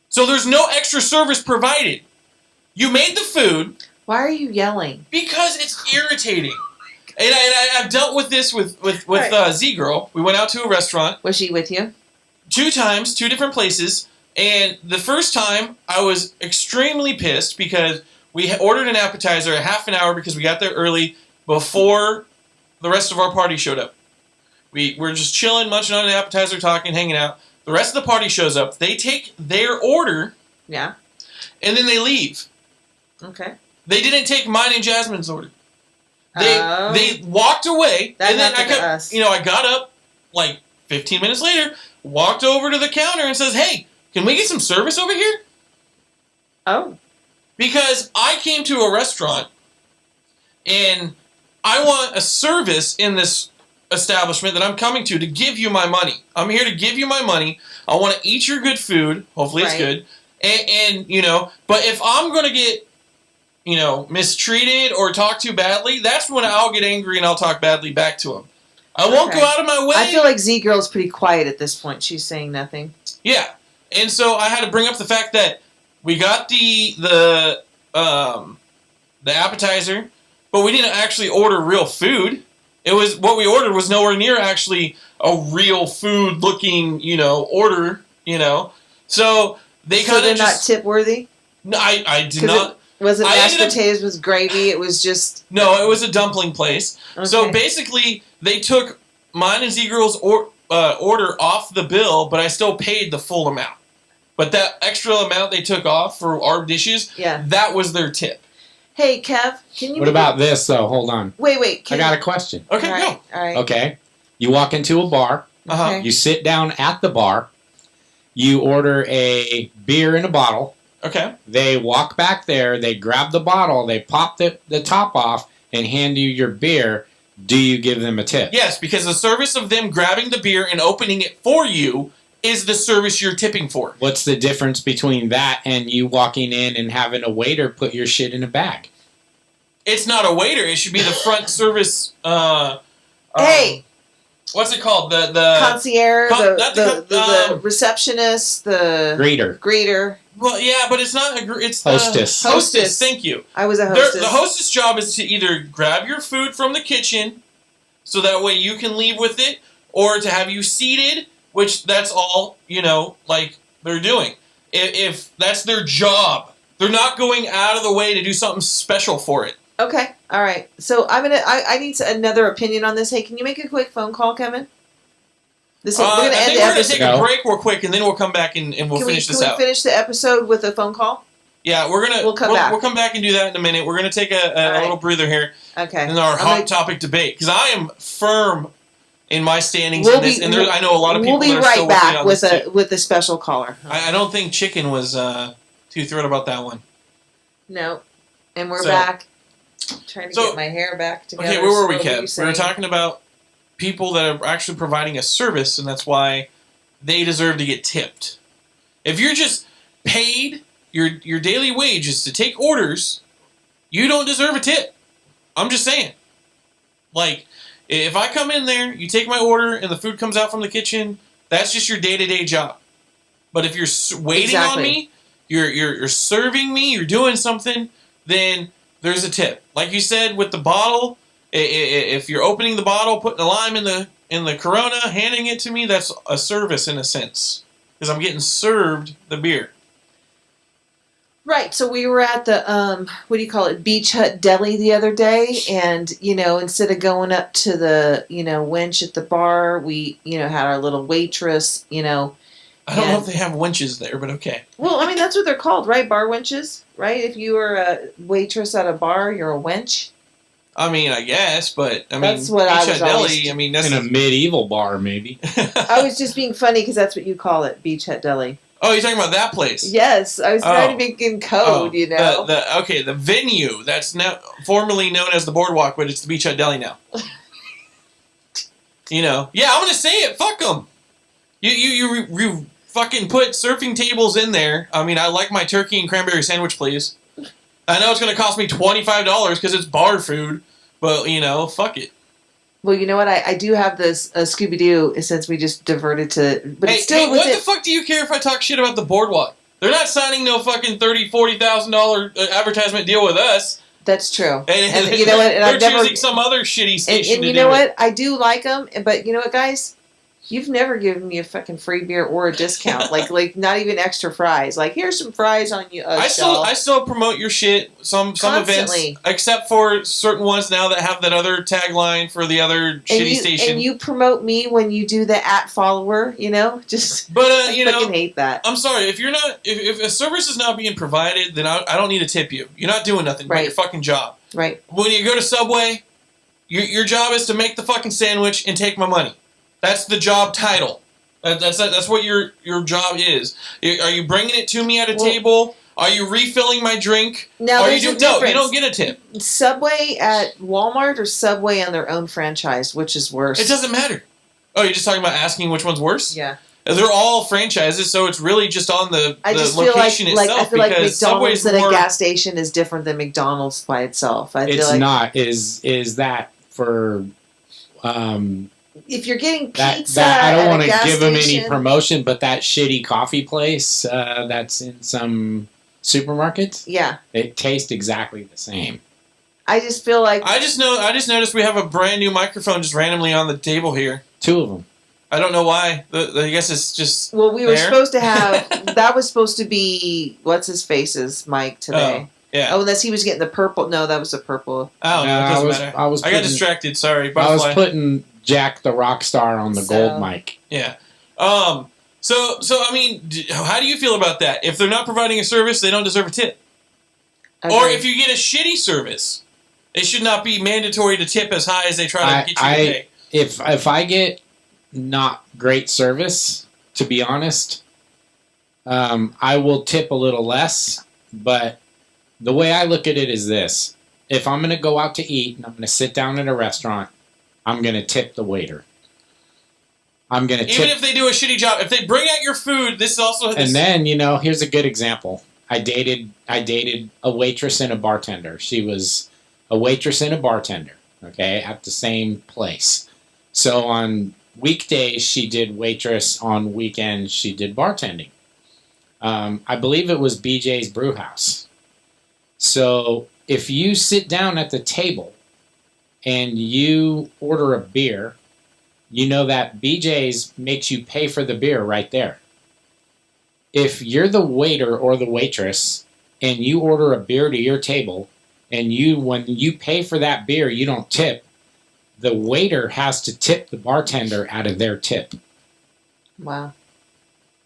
So there's no extra service provided. You made the food. Why are you yelling? Because it's irritating. And I've dealt with this with Z-Girl. We went out to a restaurant. Was she with you? 2 times, 2 different places. And the first time, I was extremely pissed because we ordered an appetizer a half an hour because we got there early before the rest of our party showed up. We were just chilling, munching on an appetizer, talking, hanging out. The rest of the party shows up. They take their order. Yeah. And then they leave. Okay. They didn't take mine and Jasmine's order. They walked away. And then I got up like 15 minutes later, walked over to the counter and says, "Hey, can we get some service over here?" Oh. Because I came to a restaurant and I want a service in this establishment that I'm coming to give you my money. I'm here to give you my money. I want to eat your good food. Hopefully it's good. And but if I'm going to get, mistreated or talked to badly, that's when I'll get angry and I'll talk badly back to them. I won't go out of my way. I feel like Z-Girl's pretty quiet at this point. She's saying nothing. Yeah. And so I had to bring up the fact that we got the appetizer, but we didn't actually order real food. It was what we ordered was nowhere near actually a real food looking, order, So they kind of they're not tip worthy? No, I did not. Was it mashed potatoes with gravy? It was just... No, it was a dumpling place. Okay. So basically, they took mine and Z-Girl's order off the bill, but I still paid the full amount. But that extra amount they took off for our dishes, that was their tip. Hey, Kev, can you... What about this, though? Hold on. Wait. I got a question. Okay, go. All right. Okay. You walk into a bar. Uh-huh. You sit down at the bar. You order a beer in a bottle. Okay. They walk back there. They grab the bottle. They pop the top off and hand you your beer. Do you give them a tip? Yes, because the service of them grabbing the beer and opening it for you is the service you're tipping for. What's the difference between that and you walking in and having a waiter put your shit in a bag? It's not a waiter. It should be the front service. Hey! What's it called? The concierge, the receptionist, the greeter. Well, yeah, but it's not it's hostess. Hostess, thank you. I was a hostess. The hostess job is to either grab your food from the kitchen so that way you can leave with it, or to have you seated which that's all, like they're doing. If that's their job, they're not going out of the way to do something special for it. Okay. All right. So I need another opinion on this. Hey, can you make a quick phone call, Kevin? We're going to end the we're going to episode. take a break real quick, and then we'll come back and we'll finish this out. Can we finish the episode with a phone call? Yeah, we'll come back and do that in a minute. We're going to take a little breather here. Okay. In our hot topic debate, because I am firm in my standings in this, and I know a lot of people that are still working on this too. We'll be right back with a special caller. I don't think Chicken was too thrilled about that one. No. And we're back. Trying to get my hair back together. Okay, where were we, Kev? We were talking about people that are actually providing a service, and that's why they deserve to get tipped. If you're just paid your daily wage is to take orders, you don't deserve a tip. I'm just saying. Like, if I come in there, you take my order, and the food comes out from the kitchen, that's just your day-to-day job. But if you're waiting on me, you're serving me, you're doing something, then there's a tip. Like you said with the bottle, if you're opening the bottle, putting a lime in the Corona, handing it to me, that's a service in a sense. Because I'm getting served the beer. Right. So we were at the, Beach Hut Deli the other day. And, instead of going up to the, wench at the bar, we, had our little waitress, I don't know if they have wenches there, but okay. Well, I mean, that's what they're called, right? Bar wenches, right? If you were a waitress at a bar, you're a wench. I mean, I guess, but that's what I was Deli. I mean, that's in a medieval bar, maybe. I was just being funny because that's what you call it, Beach Hut Deli. Oh, you're talking about that place? Yes, I was trying to make in code, The venue that's now formerly known as the Boardwalk, but it's the Beach Hut Deli now. Yeah, I'm gonna say it. Fuck them. You fucking put surfing tables in there. I mean, I like my turkey and cranberry sandwich, please. I know it's gonna cost me $25 because it's bar food, but fuck it. Well, you know what? I do have this Scooby-Doo since we just diverted to... But it's still what the fuck do you care if I talk shit about the Boardwalk? They're not signing no fucking $30,000, $40,000 advertisement deal with us. That's true. And you know what? And they're choosing some other shitty station and you know what? I do like them, but you know what, guys? You've never given me a fucking free beer or a discount, like not even extra fries. Like, here's some fries on you. I still promote your shit. Some events, except for certain ones now that have that other tagline for the other shitty station. And you promote me when you do the @follower. Just but I fucking hate that. I'm sorry if you're not if a service is not being provided, then I don't need to tip you. You're not doing nothing but your fucking job. Right. When you go to Subway, your job is to make the fucking sandwich and take my money. That's the job title. That's what your job is. Are you bringing it to me at a table? Are you refilling my drink? No, no, you don't get a tip. Subway at Walmart or Subway on their own franchise, which is worse? It doesn't matter. Oh, you're just talking about asking which one's worse? Yeah. They're all franchises, so it's really just on the location itself. I feel like McDonald's at a gas station is different than McDonald's by itself. It's not. Is that for... if you're getting pizza, I don't want to give them any promotion, but that shitty coffee place that's in some supermarkets, it tastes exactly the same. I just feel like I just noticed we have a brand new microphone just randomly on the table here. 2 of them. I don't know why. I guess it's just we were supposed to have that was supposed to be what's his face's mic today. Yeah. Oh, unless he was getting the purple. No, that was the purple. Oh, no, it doesn't matter. I got distracted. Sorry. Butterfly. I was putting Jack the Rockstar on the gold mic. Yeah. So I mean, how do you feel about that? If they're not providing a service, they don't deserve a tip. Okay. Or if you get a shitty service, it should not be mandatory to tip as high as they try to get you to pay. If I get not great service, to be honest, I will tip a little less. But the way I look at it is this: if I'm going to go out to eat and I'm going to sit down at a restaurant, I'm going to tip the waiter. I'm going to tip... Even if they do a shitty job. If they bring out your food, this is also... And then, here's a good example. I dated a waitress and a bartender. She was a waitress and a bartender, okay, at the same place. So on weekdays, she did waitress. On weekends, she did bartending. I believe it was BJ's Brewhouse. So if you sit down at the table and you order a beer, you know that BJ's makes you pay for the beer right there. If you're the waiter or the waitress and you order a beer to your table and when you pay for that beer, you don't tip, the waiter has to tip the bartender out of their tip. Wow.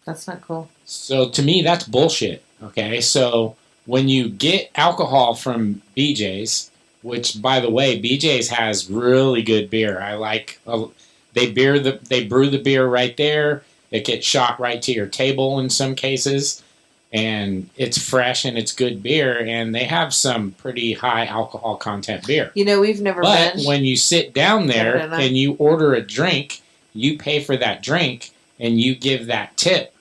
That's not cool. So to me, that's bullshit. Okay, so when you get alcohol from BJ's, which by the way, BJ's has really good beer. I like they brew the beer right there. It gets shot right to your table in some cases, and it's fresh and it's good beer. And they have some pretty high alcohol content beer. You know, we've never been. But when you sit down there and you order a drink, you pay for that drink and you give that tip.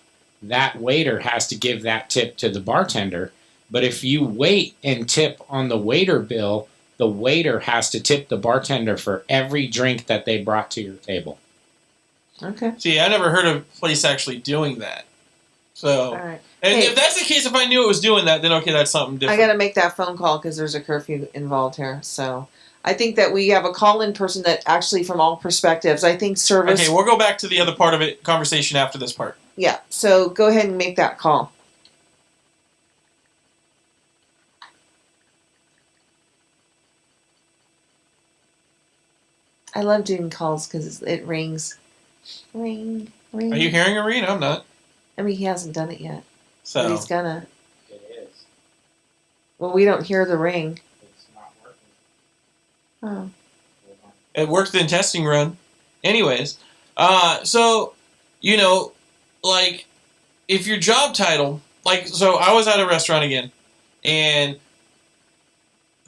That waiter has to give that tip to the bartender. But if you wait and tip on the waiter bill, the waiter has to tip the bartender for every drink that they brought to your table. Okay. See, I never heard of a place actually doing that. So, all right. And if that's the case, if I knew it was doing that, then okay, that's something different. I got to make that phone call because there's a curfew involved here. So I think that we have a call-in person that actually, from all perspectives, I think service. Okay, we'll go back to the other part of it, conversation after this part. Yeah. So go ahead and make that call. I love doing calls because it rings. Ring, ring. Are you hearing a ring? I'm not. I mean, he hasn't done it yet. So But he's gonna. It is. Well, we don't hear the ring. It's not working. Oh. it worked in testing run. Anyways, so, you know, like, if your job title, like, so I was at a restaurant again, and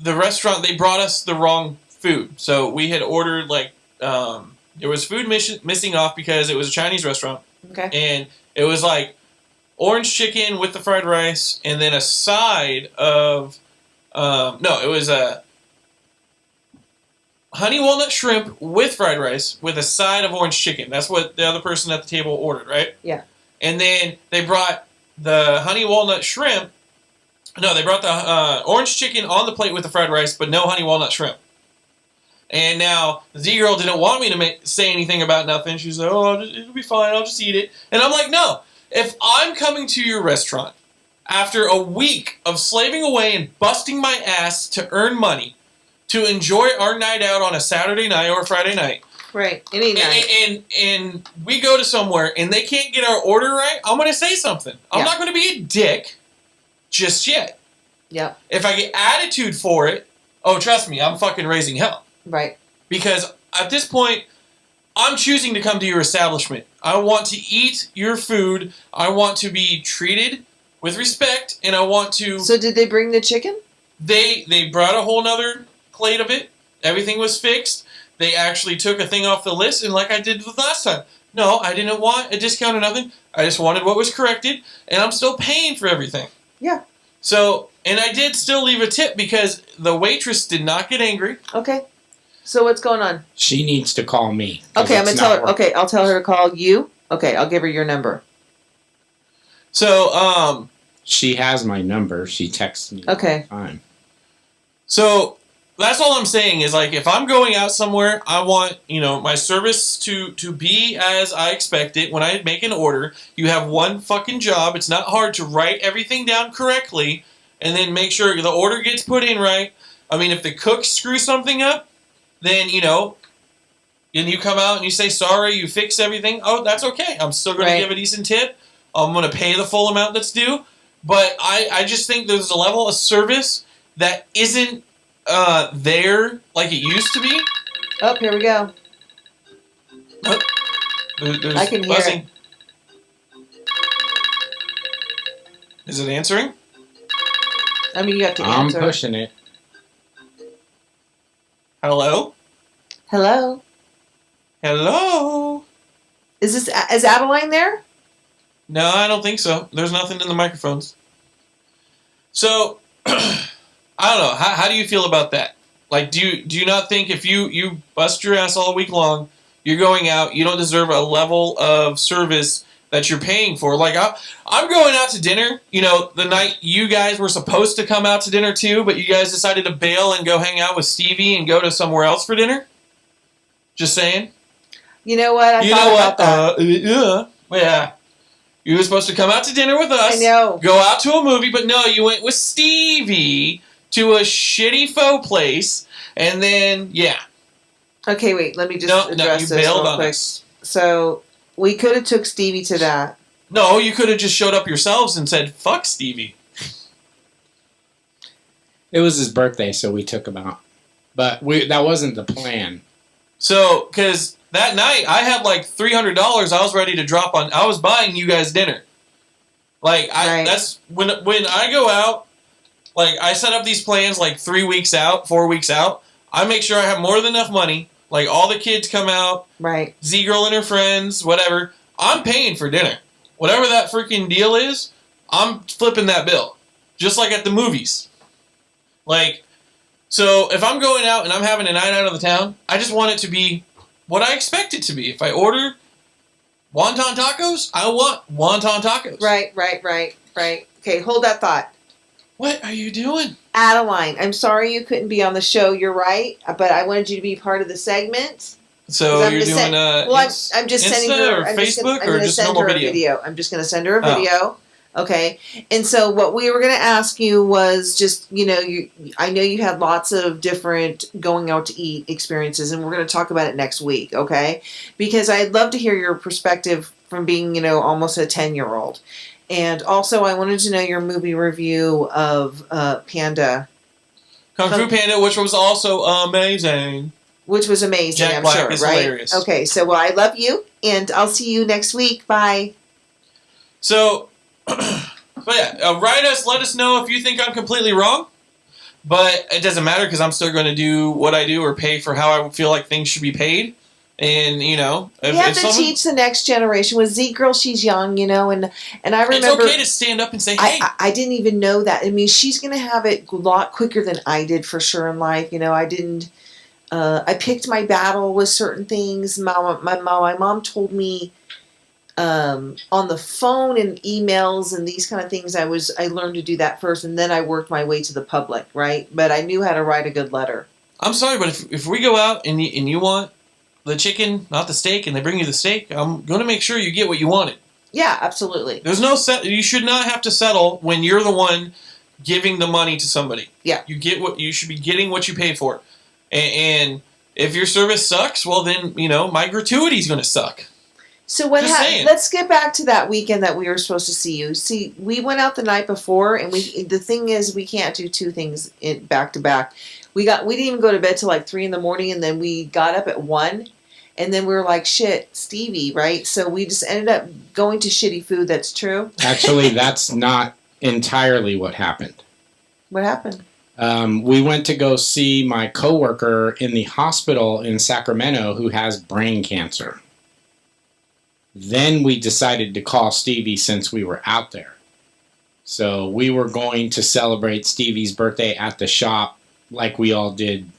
the restaurant, they brought us the wrong food. So we had ordered, like, there was food missing off because it was a Chinese restaurant. Okay. And it was like orange chicken with the fried rice, and then a side of, no, it was a honey walnut shrimp with fried rice with a side of orange chicken. That's what the other person at the table ordered, right? Yeah. And then they brought the honey walnut shrimp. No, they brought the orange chicken on the plate with the fried rice, but no honey walnut shrimp. And now, the Z-girl didn't want me to say anything about nothing. She was like, oh, it'll be fine, I'll just eat it. And I'm like, no. If I'm coming to your restaurant after a week of slaving away and busting my ass to earn money, to enjoy our night out on a Saturday night or a Friday night. Right, any night. And we go to somewhere and they can't get our order right, I'm going to say something. I'm not going to be a dick just yet. Yep. If I get attitude for it, oh, trust me, I'm fucking raising hell. Right. Because at this point, I'm choosing to come to your establishment. I want to eat your food. I want to be treated with respect, and I want to... So did they bring the chicken? They brought a whole nother plate of it. Everything was fixed. They actually took a thing off the list, and like I did the last time. No, I didn't want a discount or nothing. I just wanted what was corrected, and I'm still paying for everything. Yeah. So, and I did still leave a tip because the waitress did not get angry. Okay. So what's going on? She needs to call me. Okay, I'm gonna tell her. Okay, I'll tell her to call you. Okay, I'll give her your number. So, she has my number. She texts me all the time. So that's all I'm saying is, like, if I'm going out somewhere, I want, you know, my service to be as I expect it. When I make an order, you have one fucking job. It's not hard to write everything down correctly and then make sure the order gets put in right. I mean, if the cook screws something up, then, you know, and you come out and you say, sorry, you fix everything. Oh, that's okay. I'm still going to give a decent tip. I'm going to pay the full amount that's due. But I just think there's a level of service that isn't there like it used to be. Oh, here we go. Oh, there's I can hear buzzing. Is it answering? I mean, you have to answer. I'm pushing it. Hello? Hello? Hello? Is Adeline there? No, I don't think so. There's nothing in the microphones. So, I don't know. How do you feel about that? Like, do you not think if you bust your ass all week long, you're going out, you don't deserve a level of service that you're paying for? Like, I'm going out to dinner, you know, the night you guys were supposed to come out to dinner too, but you guys decided to bail and go hang out with Stevie and go to somewhere else for dinner? Just saying. You know what? I thought about that. Yeah. You were supposed to come out to dinner with us. I know. Go out to a movie, but no, you went with Stevie to a shitty faux place, and then, yeah. Okay, wait. Let me just address you this bailed real on quick. us. So we could have took Stevie to that. No, you could have just showed up yourselves and said, fuck Stevie. It was his birthday, so we took him out. But that wasn't the plan. So, because that night, I had like $300 I was ready to drop on. I was buying you guys dinner. Like, that's when I go out, like, I set up these plans like 3 weeks out, 4 weeks out. I make sure I have more than enough money. Like, all the kids come out. Right. Z-Girl and her friends, whatever. I'm paying for dinner. Whatever that freaking deal is, I'm flipping that bill. Just like at the movies. Like, so if I'm going out and I'm having a night out of the town, I just want it to be what I expect it to be. If I order wonton tacos, I want wonton tacos. Right. Okay, hold that thought. What are you doing? Adeline, I'm sorry you couldn't be on the show. You're right, but I wanted you to be part of the segment. So you're doing I'm just sending her or Facebook or just normal video? I'm just going to send her a video. Okay. And so what we were going to ask you was just, I know you had lots of different going out to eat experiences, and we're going to talk about it next week. Okay. Because I'd love to hear your perspective from being, almost a 10-year-old. And also I wanted to know your movie review of Panda. Kung Fu Panda, which was also amazing. Which was amazing, Jack I'm Black sure, is right? hilarious. Okay, so I love you, and I'll see you next week. Bye. So, but yeah, write us, let us know if you think I'm completely wrong. But it doesn't matter because I'm still going to do what I do or pay for how I feel like things should be paid. And, we have to teach the next generation. With Z-Girl, she's young, and I remember... It's okay to stand up and say, hey. I didn't even know that. I mean, she's going to have it a lot quicker than I did for sure in life. I didn't... I picked my battle with certain things. My mom told me on the phone and emails and these kind of things. I learned to do that first, and then I worked my way to the public, right? But I knew how to write a good letter. I'm sorry, but if we go out and you want the chicken, not the steak, and they bring you the steak, I'm going to make sure you get what you wanted. Yeah, absolutely. There's no you should not have to settle when you're the one giving the money to somebody. Yeah, you should be getting what you pay for. And if your service sucks, well then, my gratuity's going to suck. So let's get back to that weekend that we were supposed to see you. See, we went out the night before, and the thing is, we can't do two things back to back. We didn't even go to bed till like 3 a.m, and then we got up at 1, and then we were like, shit, Stevie, right? So we just ended up going to shitty food. That's true. Actually, that's not entirely what happened. What happened? We went to go see my coworker in the hospital in Sacramento who has brain cancer. Then we decided to call Stevie since we were out there. So we were going to celebrate Stevie's birthday at the shop like we all did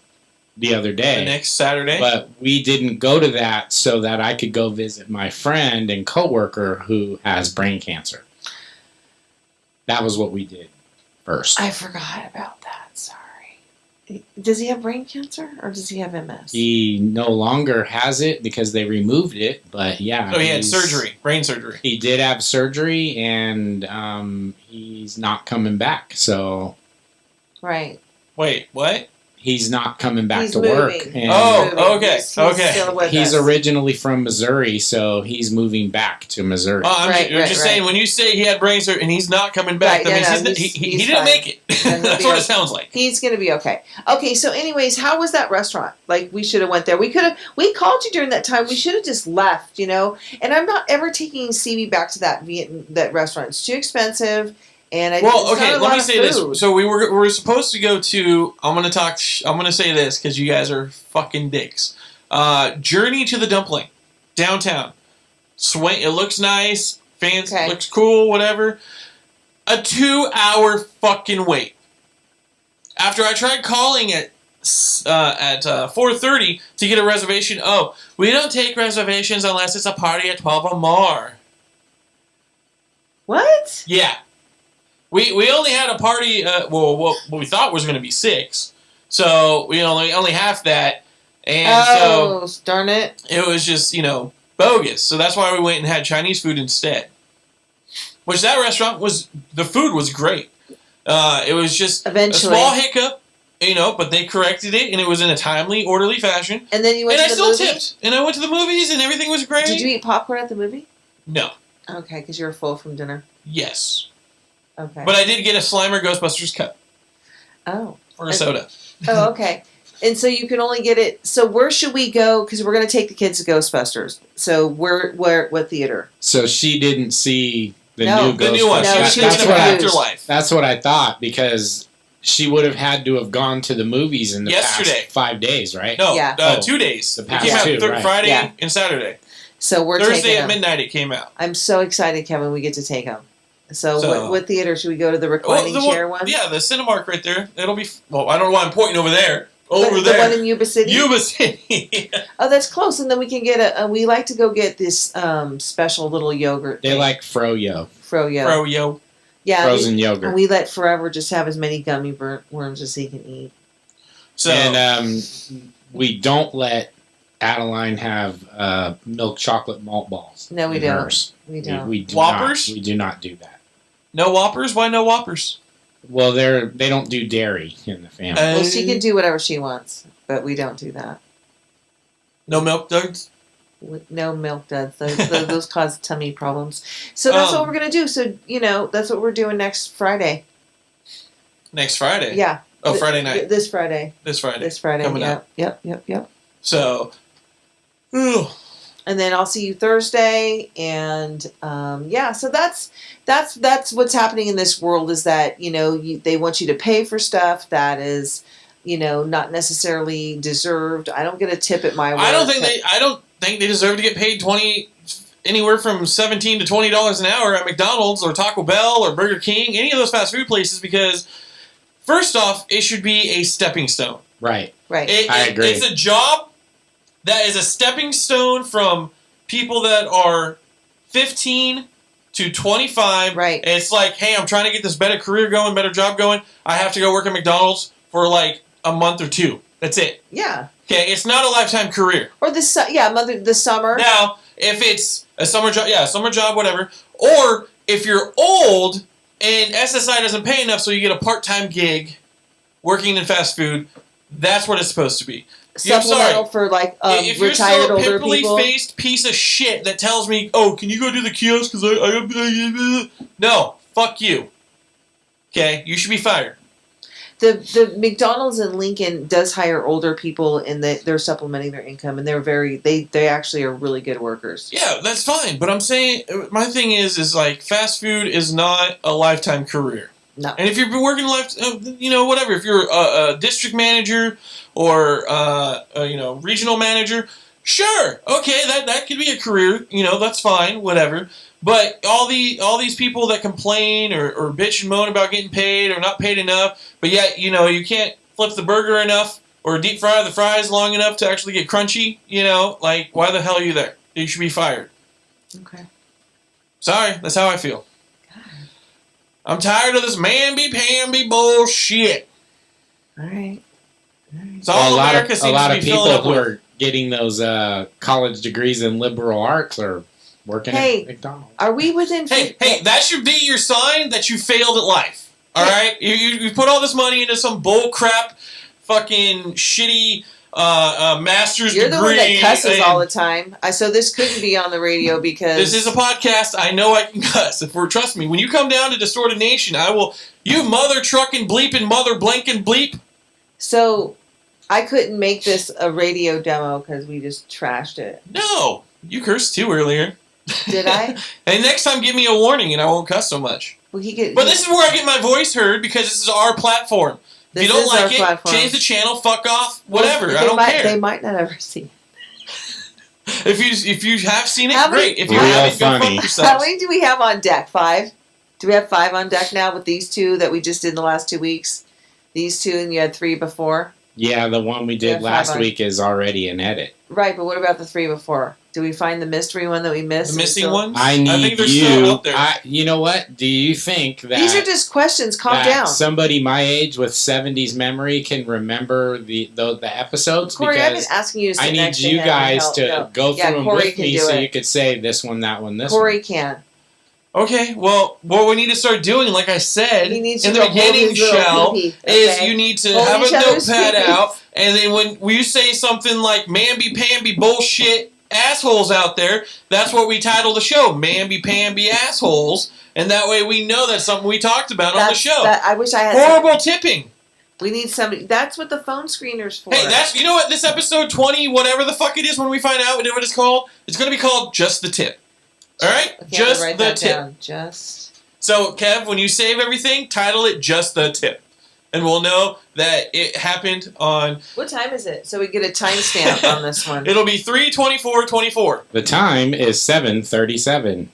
the other day. The next Saturday. But we didn't go to that so that I could go visit my friend and coworker who has brain cancer. That was what we did first. I forgot about that. Sorry. Does he have brain cancer or does he have MS? He no longer has it because they removed it, but yeah. So he had surgery, brain surgery. He did have surgery, and he's not coming back. So. Right. Wait, what? He's not coming back to moving. work. And okay. He's originally from Missouri, so he's moving back to Missouri. I'm just saying, when you say he had brain surgery and he's not coming back, that means he didn't make it. That's what it sounds like. He's going to be okay. Okay, so anyways, how was that restaurant? Like, we should have went there. We called you during that time. We should have just left, And I'm not ever taking Stevie back to that restaurant. It's too expensive. And let me say this. So we were supposed to go to. I'm gonna say this because you guys are fucking dicks. Journey to the Dumpling, downtown. It looks nice. Fancy. Looks cool. Whatever. A 2-hour fucking wait. After I tried calling at 4:30 to get a reservation. Oh, we don't take reservations unless it's a party at 12 or more. What? Yeah. We only had a party, what we thought was going to be 6. So we only half that. And so darn it. It was just, bogus. So that's why we went and had Chinese food instead. Which that restaurant the food was great. It was just Eventually. a small hiccup, but they corrected it, and it was in a timely, orderly fashion. And then you went to the movie? And I still movie? tipped. And I went to the movies, and everything was great. Did you eat popcorn at the movie? No. Okay, because you were full from dinner. Yes. Okay. But I did get a Slimer Ghostbusters cup. Oh. Or a soda. Oh, okay. And so you can only get it. So where should we go? Because we're going to take the kids to Ghostbusters. So what theater? So she didn't see the new Ghostbusters. The new one. No, she was Afterlife. That's what I thought, because she would have had to have gone to the movies in the Yesterday. past 5 days, right? No, Yeah. 2 days. The It past came out two, right. Friday Yeah. and Saturday. So we're Thursday taking at them. midnight it came out. I'm so excited, Kevin. We get to take them. So what theater should we go to? The reclining chair one? Yeah, the Cinemark right there. It'll be. Well, I don't know why I'm pointing over there. The one in Yuba City? Yuba City. Oh, that's close. And then we can get we like to go get this special little yogurt. They thing. like Froyo. Froyo. Froyo. Yeah. Frozen yogurt. And we let Forever just have as many gummy worms as he can eat. So And we don't let Adeline have milk chocolate malt balls. No, we in don't. hers. We don't. We do Whoppers? Not, we do not do that. no Whoppers? Why no Whoppers? Well, they don't do dairy in the family. Well, she can do whatever she wants, but we don't do that. No Milk Duds? No milk duds. Those cause tummy problems. So that's what we're going to do. So, that's what we're doing next Friday. Next Friday? Yeah. Oh, Friday night. This Friday. This Friday. This Friday. Coming Yep. up. Yep. So, And then I'll see you Thursday, and so that's what's happening in this world is that they want you to pay for stuff that is not necessarily deserved. I don't get a tip at my work. I don't think they deserve to get paid anywhere from $17 to $20 an hour at McDonald's or Taco Bell or Burger King, any of those fast food places, because first off, it should be a stepping stone. Right. I agree. It's a job that is a stepping stone from people that are 15 to 25. Right. And it's like, hey, I'm trying to get this better career going, better job going. I have to go work at McDonald's for like a month or two. That's it. Yeah. Okay, it's not a lifetime career. Or the summer. Now, if it's a summer job, whatever. Or if you're old and SSI doesn't pay enough, so you get a part-time gig working in fast food, that's what it's supposed to be. Supplemental for like if you're retired still a older people. pimply-faced piece of shit that tells me, oh, can you go to the kiosk because I no, fuck you. Okay, you should be fired. The McDonald's in Lincoln does hire older people, and they're supplementing their income, and they actually are really good workers. Yeah, that's fine. But I'm saying, my thing is like fast food is not a lifetime career. No. And if you've been working whatever, if you're a district manager or regional manager, sure, okay, that could be a career. That's fine, whatever. But all these people that complain or bitch and moan about getting paid or not paid enough, but yet you can't flip the burger enough or deep fry the fries long enough to actually get crunchy. Like why the hell are you there? You should be fired. Okay. Sorry, that's how I feel. I'm tired of this man-be-pamby bullshit. All right. It's all America seems a lot to of be filling people up who with. are getting those college degrees in liberal arts are working at McDonald's. Are we within? Hey, that should be your sign that you failed at life. All right, you put all this money into some bull crap, fucking shitty master's You're degree. the one that cusses all the time. So this couldn't be on the radio because This is a podcast. I know I can cuss. Trust me, when you come down to Distorted Nation, I will. You mother trucking bleeping mother blanking bleep. So I couldn't make this a radio demo because we just trashed it. No, you cursed too earlier. Did I? And next time, give me a warning, and I won't cuss so much. Well, But this is where I get my voice heard because this is our platform. If you don't like it, platform. change the channel, fuck off, whatever. Well, I don't care. They might not ever see. If you have seen it, How many- great. If you Real haven't, go funny. fuck yourselves. How many do we have on deck? 5? Do we have 5 on deck now with these 2 that we just did in the last 2 weeks? These 2 and you had 3 before? Yeah, the one we did Yeah, last 5 on. week is already in edit. Right, but what about the 3 before? Do we find the mystery one that we missed? The missing still... ones? I need think they're you. still up there. You know what? Do you think that These are just questions. Calm that down. somebody my age with 70s memory can remember the episodes? Corey, I've been Because asking you to sit I need next to you him guys and to help. go through them Corey with can me do so it. you could say this one, that one, this Corey one. can. Okay, well, what we need to start doing, like I said He needs in to the go hold beginning, his little Shell, pee-pee, is okay? you need to Hold have a each other's notepad pee-pees. out, and then when you say something like mamby-pamby bullshit assholes out there, that's what we title the show, mamby-pamby assholes, and that way we know that's something we talked about on the show. I wish I had Horrible tipping. We need somebody. That's what the phone screener's for. Hey, you know what? This episode 20, whatever the fuck it is, when we find out what it's called, it's going to be called Just the Tip. All right? Okay, Just write the that Tip. down. Just. So, Kev, when you save everything, title it Just the Tip. And we'll know that it happened on... What time is it? So we get a timestamp on this one. It'll be 3:24:24. The time is 7:37.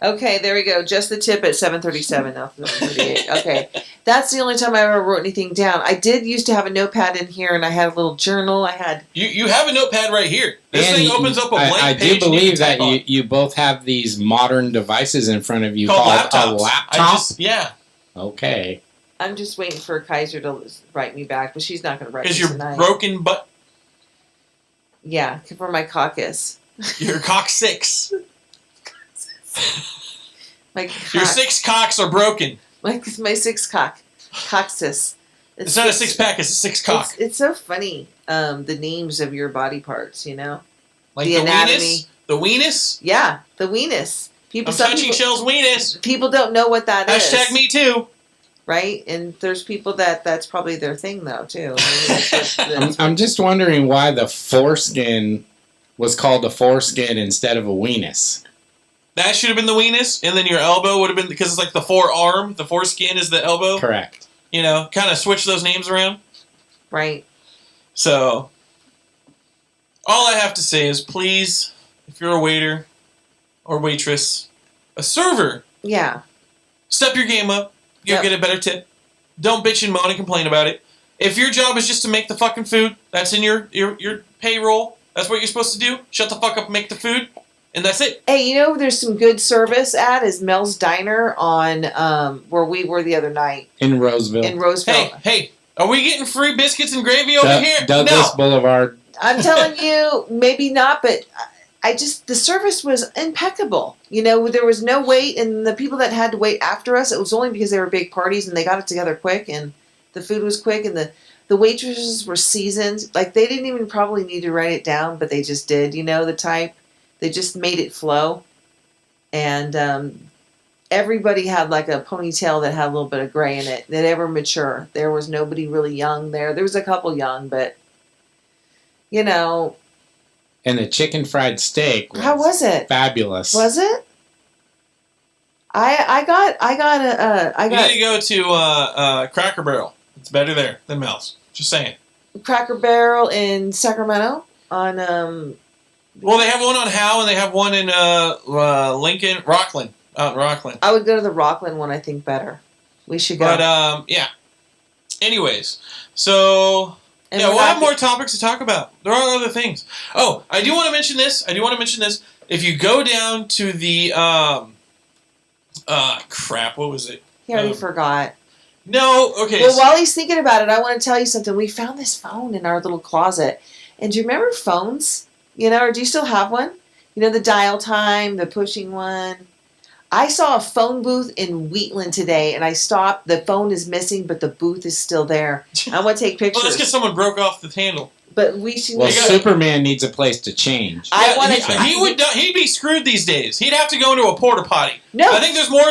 Okay, there we go. Just the tip at 7:37 now. 7:38. Okay, that's the only time I ever wrote anything down. I did used to have a notepad in here, and I had a little journal. I had. You have a notepad right here. This And thing opens up a blank I page. do believe that you both have these modern devices in front of you called called laptops. a laptop. Yeah. Okay. I'm just waiting for Kaiser to write me back, but she's not going to write me Is your tonight. broken butt Yeah, for my caucus. your cock 6? My Your 6 cocks are broken. my 6 coccyx. It's not a 6-pack, it's a 6-cock. It's so funny. The names of your body parts, you know. Like the the anatomy. weenus? The weenus? Yeah, the weenus. I'm touching Shell's weenus. People don't know what that is. Hashtag me too. Right? And there's people that's probably their thing, though, too. I'm just wondering why the foreskin was called a foreskin instead of a weenus. That should have been the weenus, and then your elbow would have been, because it's like the forearm, the foreskin is the elbow. Correct. You know, kind of switch those names around. Right. So, all I have to say is, please, if you're a waiter or waitress, a server, Yeah. step your game up. You'll Yep. get a better tip. Don't bitch and moan and complain about it. If your job is just to make the fucking food, that's in your payroll. That's what you're supposed to do. Shut the fuck up and make the food, and that's it. Hey, you know, there's some good service at is Mel's Diner on where we were the other night In Roseville. in Roseville. Hey, are we getting free biscuits and gravy over here? Douglas No. Boulevard. I'm telling you, maybe not, but the service was impeccable. You know, there was no wait, and the people that had to wait after us, it was only because they were big parties and they got it together quick, and the food was quick, and the waitresses were seasoned. Like, they didn't even probably need to write it down, but they just did, you know, the type. They just made it flow. And everybody had like a ponytail that had a little bit of gray in it. They were mature. There was nobody really young there. There was a couple young, but, you know. And the chicken fried steak. How was it? Fabulous. Was it? I got You need to go to Cracker Barrel. It's better there than Mel's. Just saying. Cracker Barrel in Sacramento on Well, they have one on Howe, and they have one in Lincoln, Rockland, out in Rockland. I would go to the Rockland one. I think better. We should go. But yeah. Anyways, so And yeah, we're we'll not have more topics to talk about. There are other things. Oh, I do want to mention this. If you go down to the crap, what was it? He already forgot. No, okay. Well, while he's thinking about it, I want to tell you something. We found this phone in our little closet. And do you remember phones? You know, or do you still have one? You know, the dial time, the pushing one. I saw a phone booth in Wheatland today, and I stopped. The phone is missing, but the booth is still there. I want to take pictures. Well, that's because someone broke off the handle. But we should. Well, Superman needs a place to change. I want He'd be screwed these days. He'd have to go into a porta potty. No, I think there's more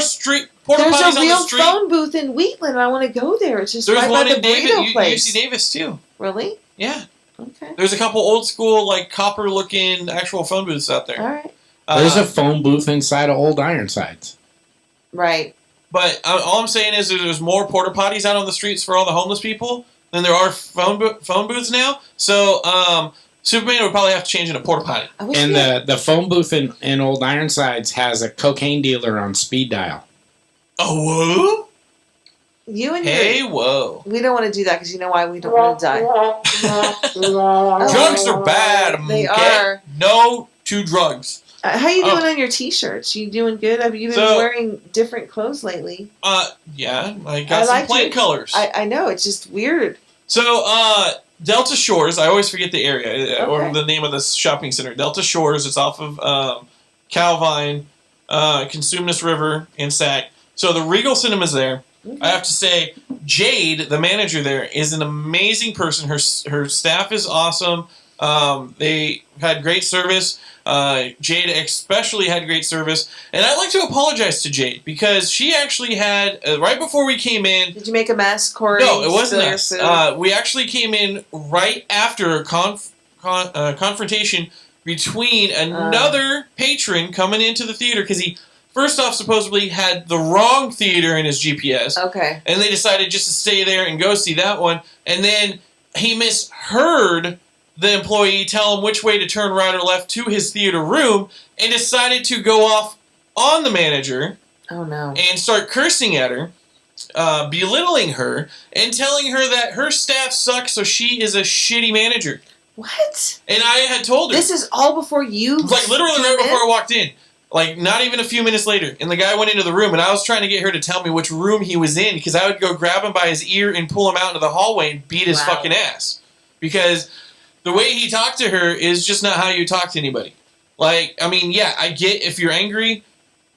porta there's potties a on real the street. phone booth in Wheatland. I want to go there. It's just There's right one by the in Davis, burrito place. UC Davis too. Really? Yeah. Okay. There's a couple old school, like copper looking actual phone booths out there. All right. There's a phone booth inside of Old Ironsides. Right. But all I'm saying is there's more porta potties out on the streets for all the homeless people than there are phone booths now. So Superman would probably have to change into porta potty. And the phone booth in Old Ironsides has a cocaine dealer on speed dial. Oh, You and Hey, whoa. we don't want to do that because you know why we don't want to die. Drugs are bad. They okay? are. No to drugs. How you doing on your t-shirts? You doing good? Have you been wearing different clothes lately? Yeah, I got some plain colors. I know, it's just weird. So, Delta Shores, I always forget the area or the name of this shopping center. Delta Shores, it's off of Calvine, Consumnes River, and Sac. So the Regal Cinema's there. Okay. I have to say, Jade, the manager there, is an amazing person. Her staff is awesome. They had great service. Jade especially had great service. And I'd like to apologize to Jade because she actually had, right before we came in... Did you make a mess, Corey? No, it wasn't us. We actually came in right after a confrontation between another patron coming into the theater because he... First off, supposedly had the wrong theater in his GPS. Okay. And they decided just to stay there and go see that one. And then he misheard the employee tell him which way to turn right or left to his theater room and decided to go off on the manager. Oh, no. And start cursing at her, belittling her, and telling her that her staff sucks, so she is a shitty manager. What? And I had told her. This is all before you... Like, literally right before I walked in. Like, not even a few minutes later. And the guy went into the room, and I was trying to get her to tell me which room he was in, because I would go grab him by his ear and pull him out into the hallway and beat his fucking ass. Because the way he talked to her is just not how you talk to anybody. Like, I mean, yeah, I get if you're angry,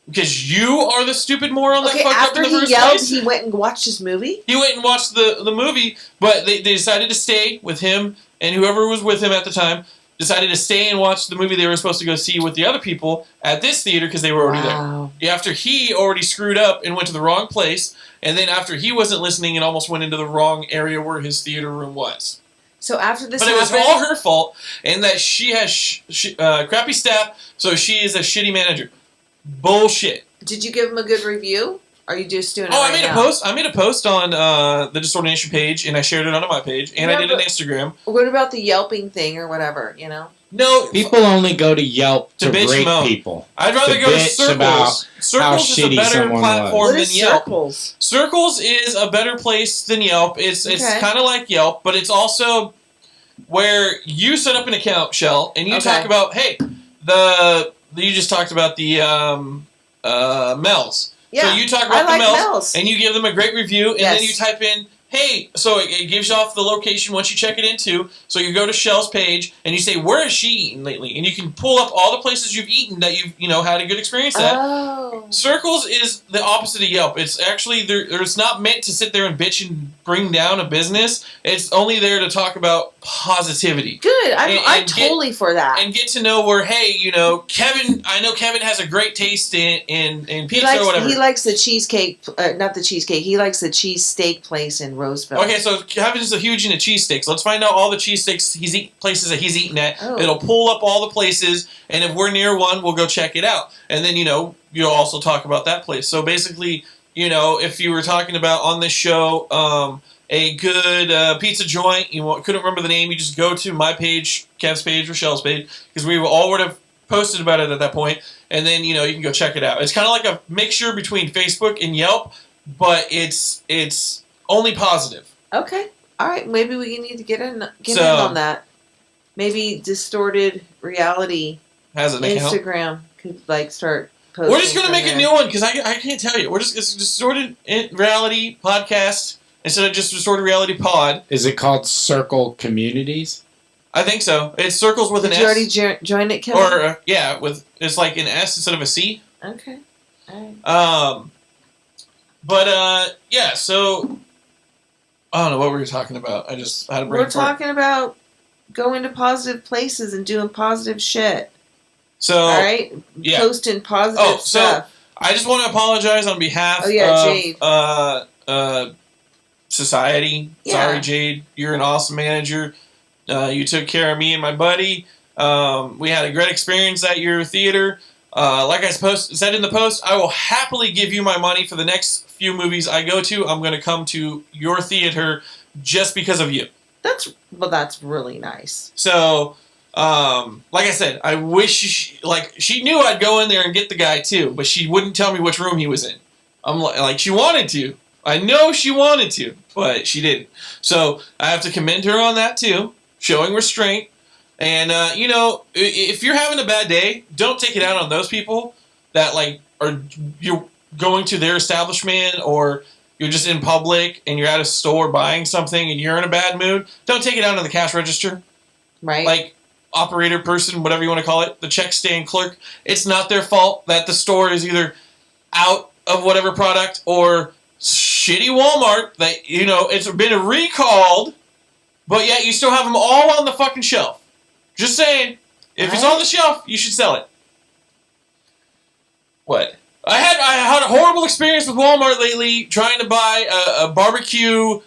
because you are the stupid moron that fucked up in the first place. He went and watched his movie? He went and watched the movie, but they decided to stay with him, and whoever was with him at the time decided to stay and watch the movie they were supposed to go see with the other people at this theater because they were already there. After he already screwed up and went to the wrong place, and then after he wasn't listening and almost went into the wrong area where his theater room was. So after this But it was all her fault, and that she has crappy staff, so she is a shitty manager. Bullshit. Did you give him a good review? Are you just doing it I made a post on the Disordination page, and I shared it on my page, and I did an Instagram. What about the Yelping thing or whatever, you know? No. People only go to Yelp to rate people. I'd rather go to Circles. Circles is a better platform than Yelp. Circles? Circles is a better place than Yelp. It's kind of like Yelp, but it's also where you set up an account, Shell, and you talk about, hey, you just talked about the Mel's. Yeah, so you talk about the Mel's, and you give them a great review, and then you type in, hey, so it gives you off the location once you check it into, so you go to Shell's page, and you say, where has she eaten lately? And you can pull up all the places you've eaten that you've had a good experience at. Oh. Circles is the opposite of Yelp. It's actually, it's not meant to sit there and bitch and bring down a business. It's only there to talk about positivity. Good. I'm totally for that. And get to know where, hey, Kevin, I know Kevin has a great taste in pizza or whatever. He likes the cheesecake, not the cheesecake, he likes the cheese steak place in Roseville. Okay, so Kevin's a huge into cheesesteaks. Let's find out all the cheesesteaks places that he's eaten at. Oh. It'll pull up all the places, and if we're near one, we'll go check it out. And then, you'll also talk about that place. So basically, if you were talking about on this show a good pizza joint, couldn't remember the name, you just go to my page, Kev's page, Rochelle's page, because we all would have posted about it at that point, and then, you can go check it out. It's kind of like a mixture between Facebook and Yelp, but it's only positive. Okay. All right. Maybe we need to get in on that. Maybe Distorted Reality has an Instagram account? could start posting. We're just gonna make a new one because I can't tell you. It's Distorted Reality Podcast instead of just Distorted Reality Pod. Is it called Circle Communities? I think so. It's Circles with an S. Did you already join it, Kevin? Or it's like an S instead of a C. Okay. All right. So I don't know what we were talking about. I just had a brain fart. We're talking about going to positive places and doing positive shit. So, all right, posting positive stuff. So I just want to apologize on behalf of Jade. Society. Yeah. Sorry, Jade. You're an awesome manager. You took care of me and my buddy. We had a great experience at your theater. Like I said in the post, I will happily give you my money for the next few movies I go to. I'm going to come to your theater just because of you. That's really nice. So, like I said, I wish she knew I'd go in there and get the guy too, but she wouldn't tell me which room he was in. I'm like she wanted to. I know she wanted to, but she didn't. So I have to commend her on that too, showing restraint. And if you're having a bad day, don't take it out on those people that you're going to their establishment, or you're just in public and you're at a store buying something and you're in a bad mood. Don't take it out on the cash register. Right. Like, operator person, whatever you want to call it, the check stand clerk. It's not their fault that the store is either out of whatever product or shitty Walmart that, it's been recalled, but yet you still have them all on the fucking shelf. Just saying, if it's on the shelf, you should sell it. What? I had a horrible experience with Walmart lately trying to buy a barbecue,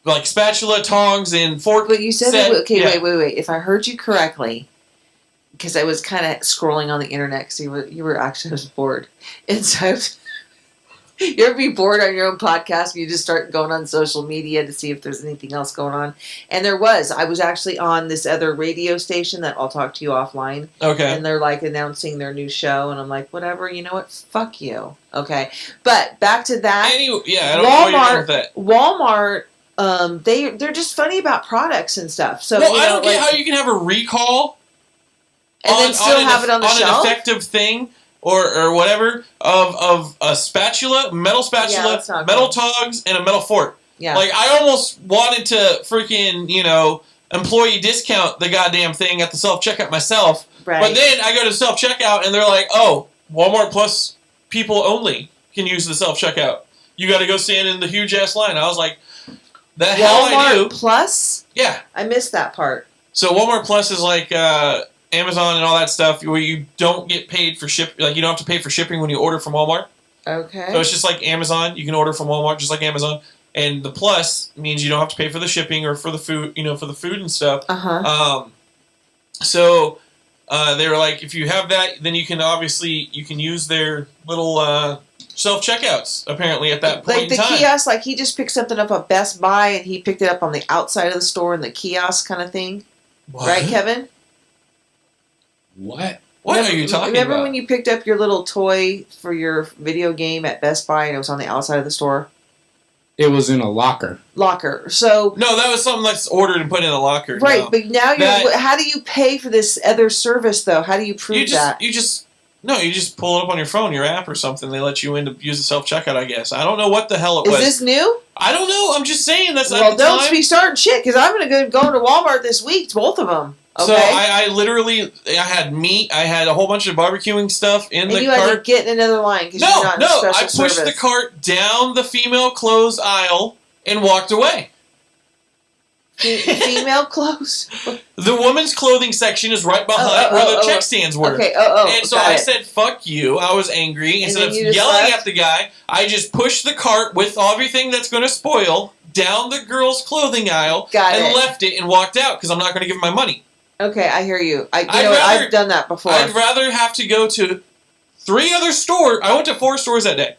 like spatula, tongs, and fork. But you said set. Wait. If I heard you correctly, because I was kind of scrolling on the internet because you were actually, I was bored, and so you ever be bored on your own podcast and you just start going on social media to see if there's anything else going on? And I was actually on this other radio station that I'll talk to you offline. Okay. And they're like announcing their new show, and I'm like, whatever, you know what? Fuck you. Okay. But back to that. Anyway, I don't know where you're going with that. Walmart, they're just funny about products and stuff. So I don't get how you can have a recall and then still have it on the shelf. An effective thing or whatever of a spatula, metal tongs, and a metal fork. Yeah. Like, I almost wanted to freaking, employee discount the goddamn thing at the self-checkout myself. Right. But then I go to self-checkout and they're like, oh, Walmart Plus people only can use the self-checkout. You got to go stand in the huge-ass line. I was like, the hell I do. Walmart Plus? Yeah. I missed that part. So Walmart Plus is like Amazon and all that stuff where you don't get paid for you don't have to pay for shipping when you order from Walmart. Okay. So it's just like Amazon. You can order from Walmart just like Amazon. And the Plus means you don't have to pay for the shipping or for the food, for the food and stuff. Uh-huh. So they were like, if you have that, then you can use their little self-checkouts, apparently, at that point in time. Like the kiosk, like he just picked something up at Best Buy and he picked it up on the outside of the store in the kiosk kind of thing. What? Right, Kevin? What? What are you talking about? Remember when you picked up your little toy for your video game at Best Buy and it was on the outside of the store? It was in a locker. So no, that was something that's ordered and put in a locker. Right, no. but now how do you pay for this other service though? How do you prove that? You just pull it up on your phone, your app or something. They let you in to use the self-checkout, I guess. I don't know what the hell it was. Is this new? I don't know. I'm just saying that's well, don't be starting shit because I'm going to go to Walmart this week, both of them. Okay? So I literally had meat. I had a whole bunch of barbecuing stuff in the cart. And you had to get in another line because you're not in a special I pushed service. the cart down the female clothes aisle and walked away. Female clothes? The women's clothing section is right behind where the check stands were. Okay, and so I said, fuck you. I was angry. Instead of yelling at the guy, I just pushed the cart with everything that's going to spoil down the girls' clothing aisle left it and walked out because I'm not going to give him my money. Okay, I hear you. I've done that before. I'd rather have to go to 3 other stores. I went to 4 stores that day.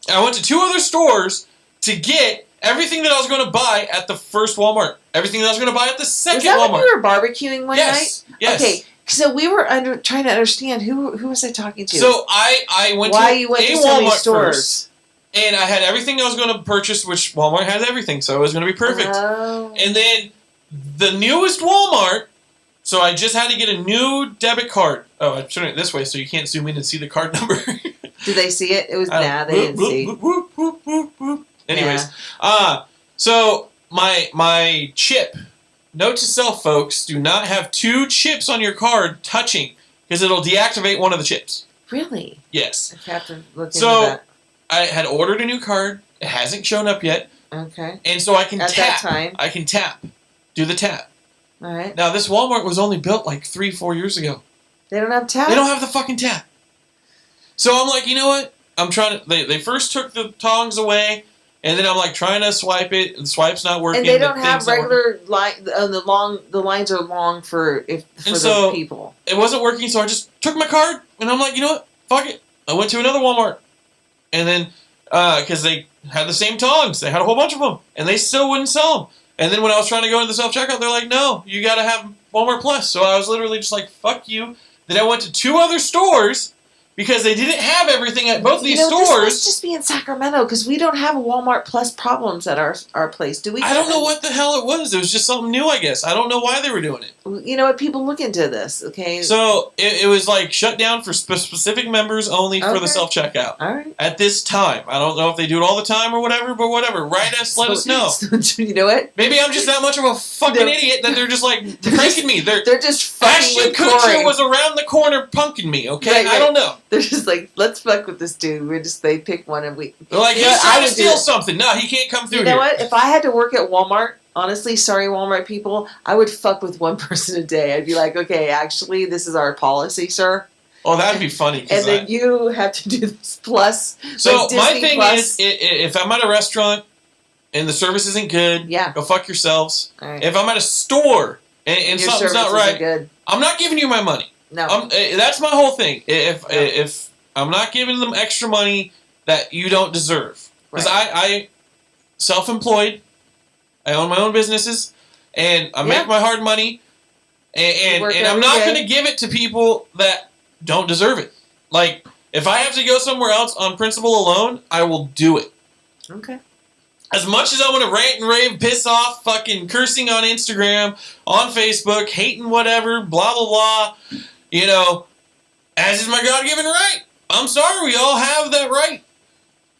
I went to 2 other stores to get everything that I was going to buy at the first Walmart. Everything that I was going to buy at the second Walmart. Was that when we were barbecuing one night? Yes. Okay, so we were trying to understand who was I talking to? So I went to you went a to so many Walmart stores. first, and I had everything I was going to purchase, which Walmart has everything, so it was going to be perfect. Oh. And then the newest Walmart, so I just had to get a new debit card. Oh, I'm turning it this way so you can't zoom in and see the card number. Did they see it? It was they didn't see. Anyways, so my chip. Note to self, folks: do not have 2 chips on your card touching because it'll deactivate one of the chips. Really? Yes. I have to look into So that. I had ordered a new card. It hasn't shown up yet. Okay. And so I can At tap. that time. I can tap. Do the tap. All right. Now this Walmart was only built like 3-4 years ago. They don't have tap? They don't have the fucking tap. So I'm like, you know what? I'm trying to. They first took the tongs away, and then I'm like trying to swipe it, and the swipe's not working. And they don't have regular line. The lines are long for the people. It wasn't working, so I just took my card, and I'm like, you know what? Fuck it. I went to another Walmart, and then because they had the same tongs, they had a whole bunch of them, and they still wouldn't sell them. And then when I was trying to go into the self-checkout, they're like, no, you got to have Walmart Plus. So I was literally just like, fuck you. Then I went to 2 other stores because they didn't have everything at both these This stores. must just be in Sacramento because we don't have Walmart Plus problems at our place, do we? I don't know what the hell it was. It was just something new, I guess. I don't know why they were doing it. You know what? People look into this, okay? So it was like shut down for specific members only for the self checkout. All right. At this time, I don't know if they do it all the time or whatever, but whatever. Write us, let us know. You know what? Maybe I'm just that much of a fucking idiot that they're just like pranking me. They're just fucking Ashton with Kutcher Corey. was around the corner punking me. Okay, Right. I don't know. They're just like, let's fuck with this dude. They pick one and we. They're like, You know he's what? trying I to would do steal it. something. No, he can't come through You know here. what? If I had to work at Walmart, honestly, sorry, Walmart people, I would fuck with one person a day. I'd be like, okay, actually, this is our policy, sir. Oh, that'd be funny. And then you have to do this plus. So like my Disney thing Plus. is, if I'm at a restaurant and the service isn't good, Yeah. go fuck yourselves. All right. If I'm at a store and Your something's service not isn't right, good. I'm not giving you my money. No. That's my whole thing. If I'm not giving them extra money that you don't deserve, because Right. I self-employed, I own my own businesses, and I make my hard money, and work I'm every not day. going to give it to people that don't deserve it. Like, if I have to go somewhere else on principle alone, I will do it. Okay. As much as I want to rant and rave, piss off, fucking cursing on Instagram, on Facebook, hating whatever, blah, blah, blah, you know, as is my God-given right. I'm sorry, we all have that right.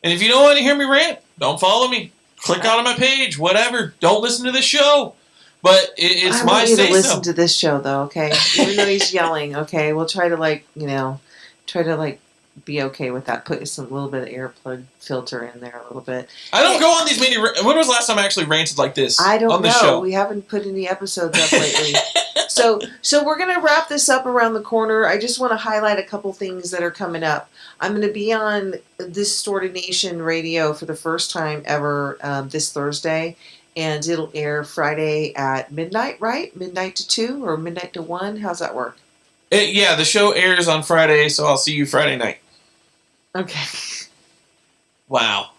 And if you don't want to hear me rant, don't follow me. Click out on my page, whatever. Don't listen to this show. But it's my I want you to say-so. listen to this show, though, okay? Even though he's yelling, okay? We'll try to, be okay with that. Put a little bit of earplug filter in there a little bit. I don't go on these many... When was the last time I actually ranted like this I don't on the know. show? We haven't put any episodes up lately. So we're going to wrap this up around the corner. I just want to highlight a couple things that are coming up. I'm going to be on Distorted Nation Radio for the first time ever this Thursday. And it'll air Friday at midnight, right? Midnight to 2 or midnight to 1? How's that work? Yeah, the show airs on Friday, so I'll see you Friday night. Okay. Wow.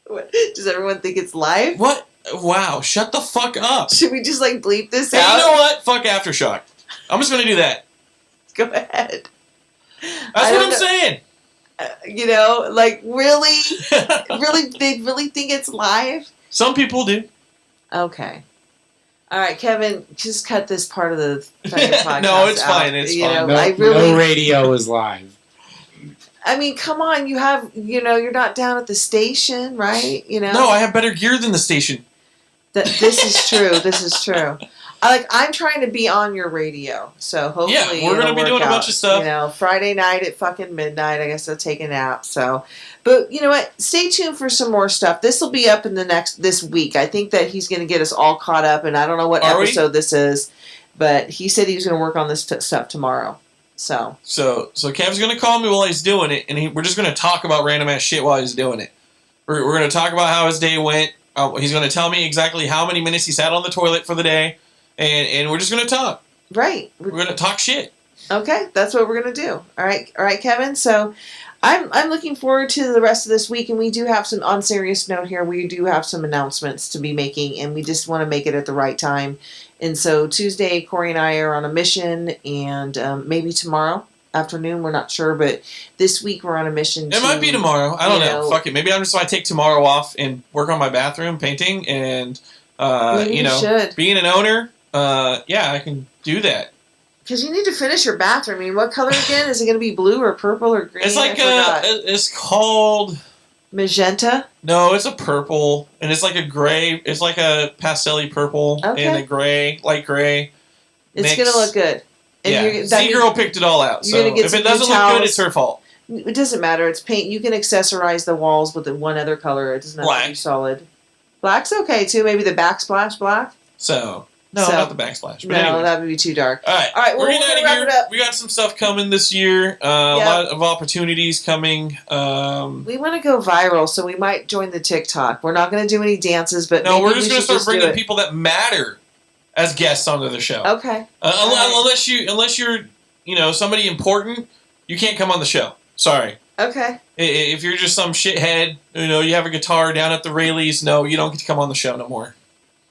What? Does everyone think it's live? What? Wow, shut the fuck up. Should we just bleep this Hey, out? you know what? Fuck Aftershock. I'm just going to do that. Go ahead. That's what I'm saying. Really? Really? They really think it's live? Some people do. Okay. All right, Kevin, just cut this part of the fucking podcast No, it's out. fine. It's fine. No radio is live. I mean, come on. You have, you're not down at the station, right? No, I have better gear than the station. This is true. This is true. I'm trying to be on your radio, so hopefully we're gonna be doing a bunch of stuff. Friday night at fucking midnight. I guess I'll take a nap. So, but you know what? Stay tuned for some more stuff. This will be up in this week. I think that he's going to get us all caught up, and I don't know what episode this is, but he said he was going to work on this stuff tomorrow. So Kev's gonna call me while he's doing it, and we're just gonna talk about random ass shit while he's doing it. We're gonna talk about how his day went. He's gonna tell me exactly how many minutes he sat on the toilet for the day. And we're just going to talk. Right. We're going to talk shit. Okay, that's what we're going to do. All right, Kevin. So I'm looking forward to the rest of this week, and we do have some, on serious note here, we do have some announcements to be making, and we just want to make it at the right time. And so Tuesday, Corey and I are on a mission, and maybe tomorrow afternoon, we're not sure, but this week we're on a mission. It might be tomorrow. I don't know. Fuck it. Maybe I'm just going to take tomorrow off and work on my bathroom painting, and, being an owner... I can do that. Because you need to finish your bathroom. I mean, what color again? Is it going to be blue or purple or green? It's like it's called... Magenta? No, it's a purple. And it's like a gray. It's like a pastel-y purple and a gray, light gray. It's going to look good. And Z-Girl picked it all out. So if it doesn't look good, it's her fault. It doesn't matter. It's paint. You can accessorize the walls with one other color. It doesn't have to be solid. Black's okay, too. Maybe the backsplash black? Not the backsplash. But anyway. That would be too dark. All right. Well, we're getting out of here. We got some stuff coming this year. A lot of opportunities coming. We want to go viral, so we might join the TikTok. We're not going to do any dances, but no, we're just going to start bringing people that matter as guests onto the show. Okay. Unless you're somebody important, you can't come on the show. Sorry. Okay. If you're just some shithead, you have a guitar down at the Rayleighs, no, you don't get to come on the show no more.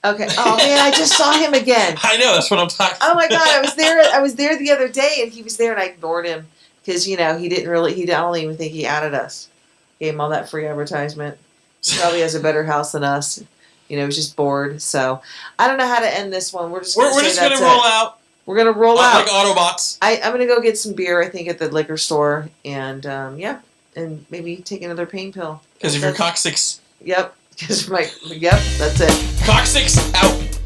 Okay. Oh man, I just saw him again. I know, that's what I'm talking about. Oh my god, I was there the other day, and he was there, and I ignored him. because he didn't really. I don't even think he added us. Gave him all that free advertisement. He probably has a better house than us. He's just bored. So I don't know how to end this one. We're just gonna roll out. We're gonna roll out like Autobots. I'm gonna go get some beer. I think at the liquor store, and and maybe take another pain pill. Because if you're coccyx. Yep. Yep. That's it. Coccyx out.